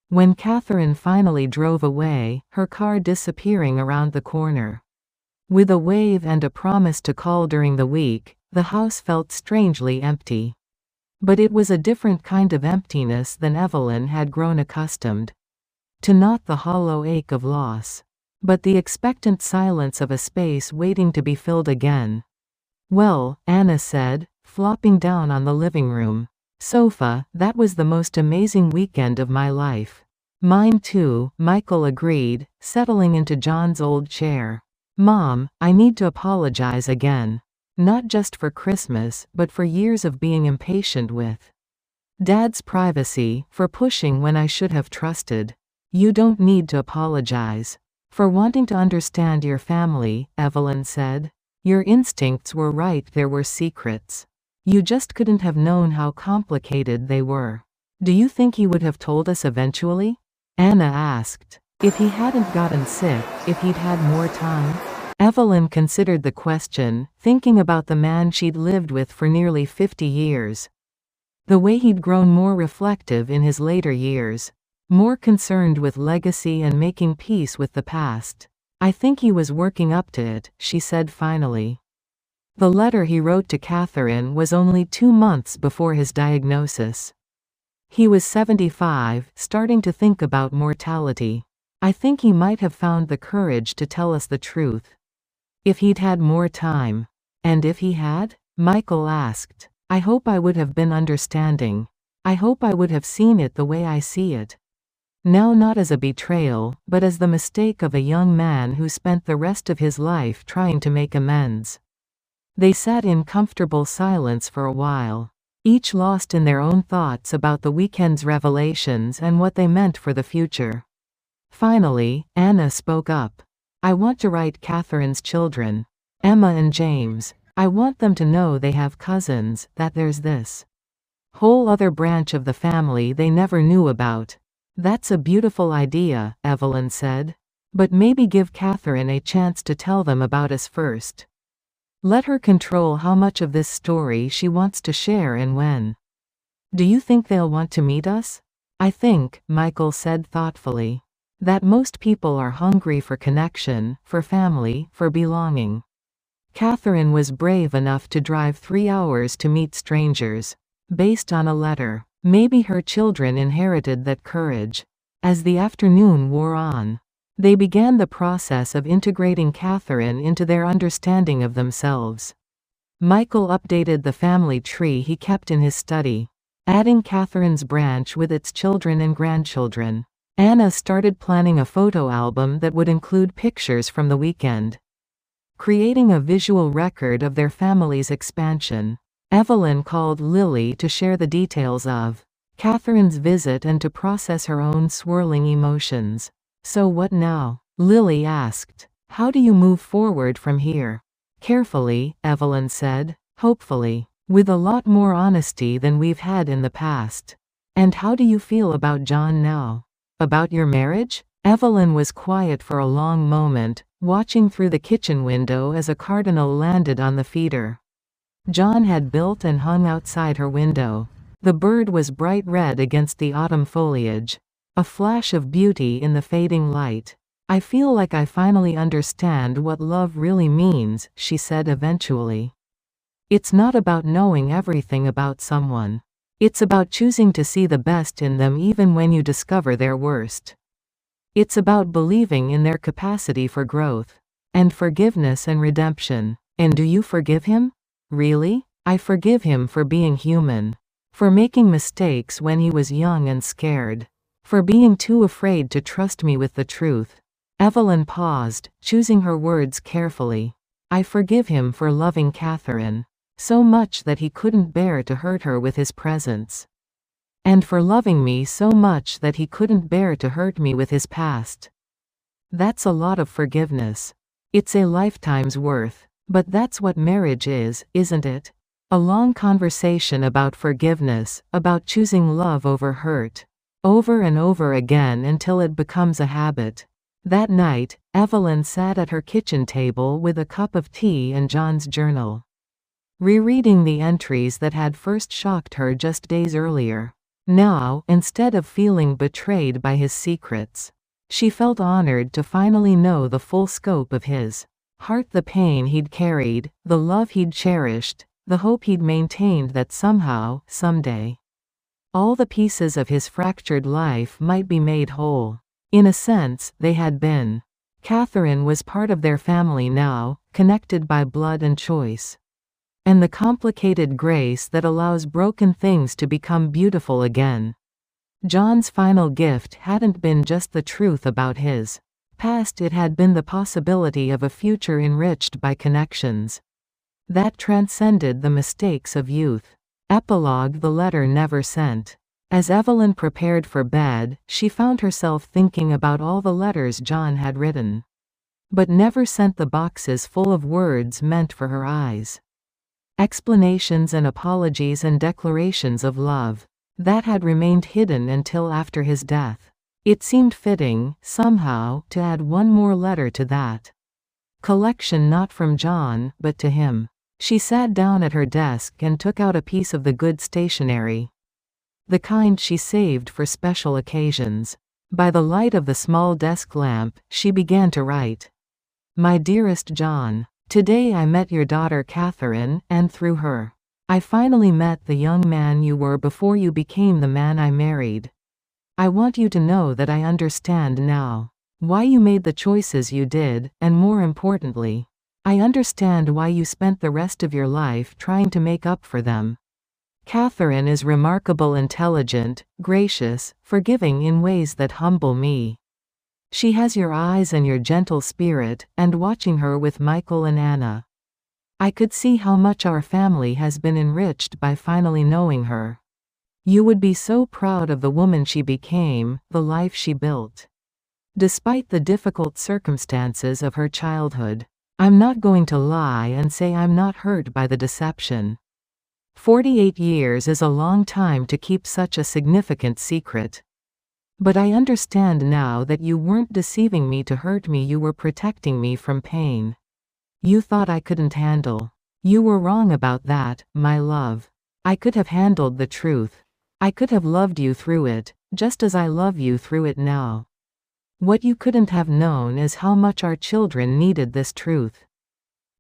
When Catherine finally drove away, her car disappearing around the corner. With a wave and a promise to call during the week, the house felt strangely empty. But it was a different kind of emptiness than Evelyn had grown accustomed to. Not the hollow ache of loss, but the expectant silence of a space waiting to be filled again. Well, Anna said, flopping down on the living room sofa, that was the most amazing weekend of my life. Mine too, Michael agreed, settling into John's old chair. Mom, I need to apologize again. Not just for Christmas, but for years of being impatient with Dad's privacy, for pushing when I should have trusted. You don't need to apologize for wanting to understand your family, Evelyn said. Your instincts were right, there were secrets. You just couldn't have known how complicated they were. Do you think he would have told us eventually? Anna asked. If he hadn't gotten sick, if he'd had more time? Evelyn considered the question, thinking about the man she'd lived with for nearly 50 years. The way he'd grown more reflective in his later years. More concerned with legacy and making peace with the past. I think he was working up to it, she said finally. The letter he wrote to Catherine was only 2 months before his diagnosis. He was 75, starting to think about mortality. I think he might have found the courage to tell us the truth. If he'd had more time. And if he had? Michael asked. I hope I would have been understanding. I hope I would have seen it the way I see it. Now, not as a betrayal, but as the mistake of a young man who spent the rest of his life trying to make amends. They sat in comfortable silence for a while, each lost in their own thoughts about the weekend's revelations and what they meant for the future. Finally, Anna spoke up. I want to write Catherine's children, Emma and James. I want them to know they have cousins, that there's this whole other branch of the family they never knew about. That's a beautiful idea, Evelyn said. But maybe give Catherine a chance to tell them about us first. Let her control how much of this story she wants to share and when. Do you think they'll want to meet us? I think, Michael said thoughtfully, that most people are hungry for connection, for family, for belonging. Catherine was brave enough to drive 3 hours to meet strangers, based on a letter. Maybe her children inherited that courage. As the afternoon wore on, they began the process of integrating Catherine into their understanding of themselves. Michael updated the family tree he kept in his study, adding Catherine's branch with its children and grandchildren. Anna started planning a photo album that would include pictures from the weekend, creating a visual record of their family's expansion. Evelyn called Lily to share the details of Catherine's visit and to process her own swirling emotions. So what now? Lily asked. How do you move forward from here? Carefully, Evelyn said. Hopefully. With a lot more honesty than we've had in the past. And how do you feel about John now? About your marriage? Evelyn was quiet for a long moment, watching through the kitchen window as a cardinal landed on the feeder John had built and hung outside her window. The bird was bright red against the autumn foliage, a flash of beauty in the fading light. I feel like I finally understand what love really means, she said eventually. It's not about knowing everything about someone. It's about choosing to see the best in them even when you discover their worst. It's about believing in their capacity for growth, and forgiveness and redemption. And do you forgive him? Really? I forgive him for being human. For making mistakes when he was young and scared. For being too afraid to trust me with the truth. Evelyn paused, choosing her words carefully. I forgive him for loving Catherine so much that he couldn't bear to hurt her with his presence. And for loving me so much that he couldn't bear to hurt me with his past. That's a lot of forgiveness. It's a lifetime's worth. But that's what marriage is, isn't it? A long conversation about forgiveness, about choosing love over hurt. Over and over again until it becomes a habit. That night, Evelyn sat at her kitchen table with a cup of tea and John's journal, rereading the entries that had first shocked her just days earlier. Now, instead of feeling betrayed by his secrets, she felt honored to finally know the full scope of his heart, the pain he'd carried, the love he'd cherished, the hope he'd maintained that somehow, someday, all the pieces of his fractured life might be made whole. In a sense, they had been. Catherine was part of their family now, connected by blood and choice. And the complicated grace that allows broken things to become beautiful again. John's final gift hadn't been just the truth about his past, it had been the possibility of a future enriched by connections that transcended the mistakes of youth. Epilogue: the letter never sent. As Evelyn prepared for bed, she found herself thinking about all the letters John had written. but never sent the boxes full of words meant for her eyes. Explanations and apologies and declarations of love that had remained hidden until after his death. It seemed fitting, somehow, to add one more letter to that collection, not from John, but to him. She sat down at her desk and took out a piece of the good stationery, the kind she saved for special occasions. By the light of the small desk lamp, she began to write. My dearest John, today I met your daughter Catherine, and through her, I finally met the young man you were before you became the man I married. I want you to know that I understand now why you made the choices you did, and more importantly, I understand why you spent the rest of your life trying to make up for them. Catherine is remarkable, intelligent, gracious, forgiving in ways that humble me. She has your eyes and your gentle spirit, and watching her with Michael and Anna, I could see how much our family has been enriched by finally knowing her. You would be so proud of the woman she became, the life she built. Despite the difficult circumstances of her childhood, I'm not going to lie and say I'm not hurt by the deception. 48 years is a long time to keep such a significant secret. But I understand now that you weren't deceiving me to hurt me, you were protecting me from pain. You thought I couldn't handle. You were wrong about that, my love. I could have handled the truth. I could have loved you through it, just as I love you through it now. What you couldn't have known is how much our children needed this truth.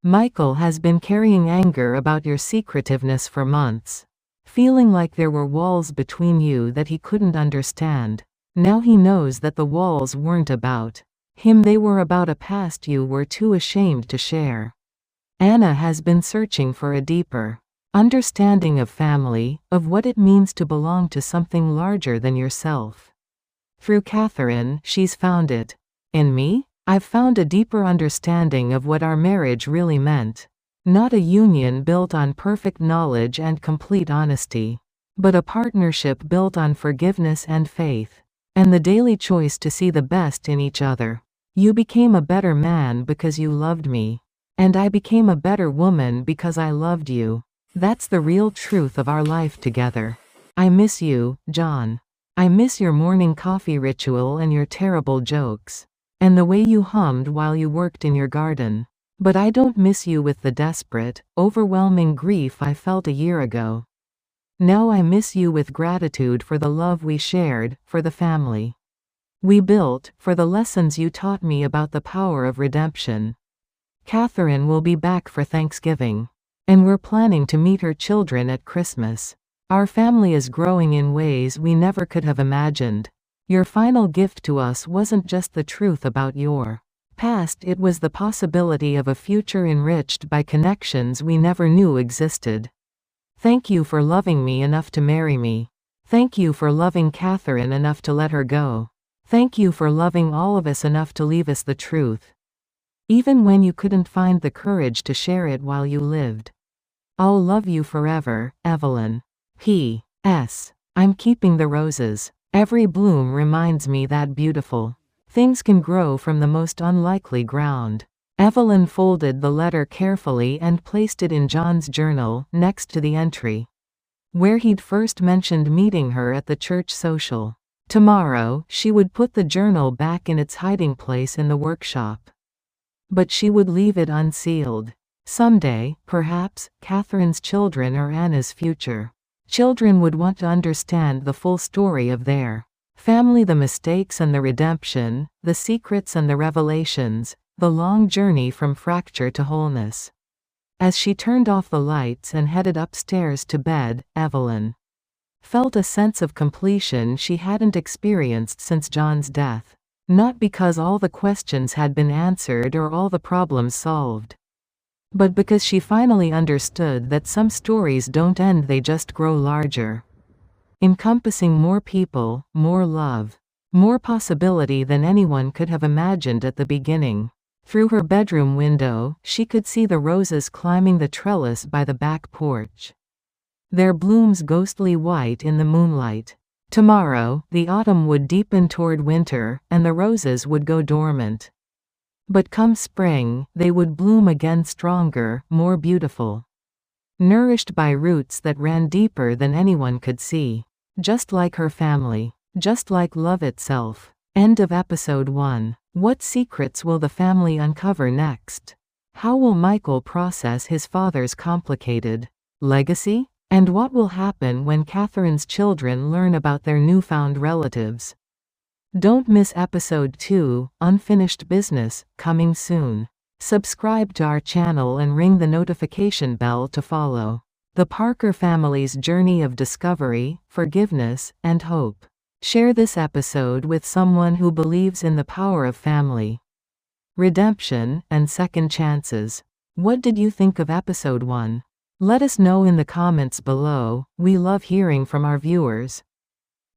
Michael has been carrying anger about your secretiveness for months, feeling like there were walls between you that he couldn't understand. Now he knows that the walls weren't about him, they were about a past you were too ashamed to share. Anna has been searching for a deeper understanding of family, of what it means to belong to something larger than yourself. Through Catherine, she's found it. In me, I've found a deeper understanding of what our marriage really meant. Not a union built on perfect knowledge and complete honesty, but a partnership built on forgiveness and faith, and the daily choice to see the best in each other. You became a better man because you loved me, and I became a better woman because I loved you. That's the real truth of our life together. I miss you, John. I miss your morning coffee ritual and your terrible jokes, and the way you hummed while you worked in your garden. But I don't miss you with the desperate, overwhelming grief I felt a year ago. Now I miss you with gratitude for the love we shared, for the family we built, for the lessons you taught me about the power of redemption. Catherine will be back for Thanksgiving, and we're planning to meet her children at Christmas. Our family is growing in ways we never could have imagined. Your final gift to us wasn't just the truth about your past, it was the possibility of a future enriched by connections we never knew existed. Thank you for loving me enough to marry me. Thank you for loving Catherine enough to let her go. Thank you for loving all of us enough to leave us the truth, even when you couldn't find the courage to share it while you lived. I'll love you forever, Evelyn. P.S. I'm keeping the roses. Every bloom reminds me that beautiful things can grow from the most unlikely ground. Evelyn folded the letter carefully and placed it in John's journal, next to the entry where he'd first mentioned meeting her at the church social. Tomorrow, she would put the journal back in its hiding place in the workshop. But she would leave it unsealed. Someday, perhaps, Catherine's children or Anna's future children would want to understand the full story of their family, the mistakes and the redemption, the secrets and the revelations, the long journey from fracture to wholeness. As she turned off the lights and headed upstairs to bed, Evelyn felt a sense of completion she hadn't experienced since John's death. Not because all the questions had been answered or all the problems solved, but because she finally understood that some stories don't end, they just grow larger, encompassing more people, more love, more possibility than anyone could have imagined at the beginning. Through her bedroom window, she could see the roses climbing the trellis by the back porch, their blooms ghostly white in the moonlight. Tomorrow, the autumn would deepen toward winter, and the roses would go dormant. But come spring, they would bloom again stronger, more beautiful. Nourished by roots that ran deeper than anyone could see. Just like her family. Just like love itself. End of episode 1. What secrets will the family uncover next? How will Michael process his father's complicated legacy? And what will happen when Catherine's children learn about their newfound relatives? Don't miss episode 2, Unfinished Business, coming soon. Subscribe to our channel and ring the notification bell to follow the Parker family's journey of discovery, forgiveness, and hope. Share this episode with someone who believes in the power of family, redemption, and second chances. What did you think of episode 1? Let us know in the comments below. We love hearing from our viewers.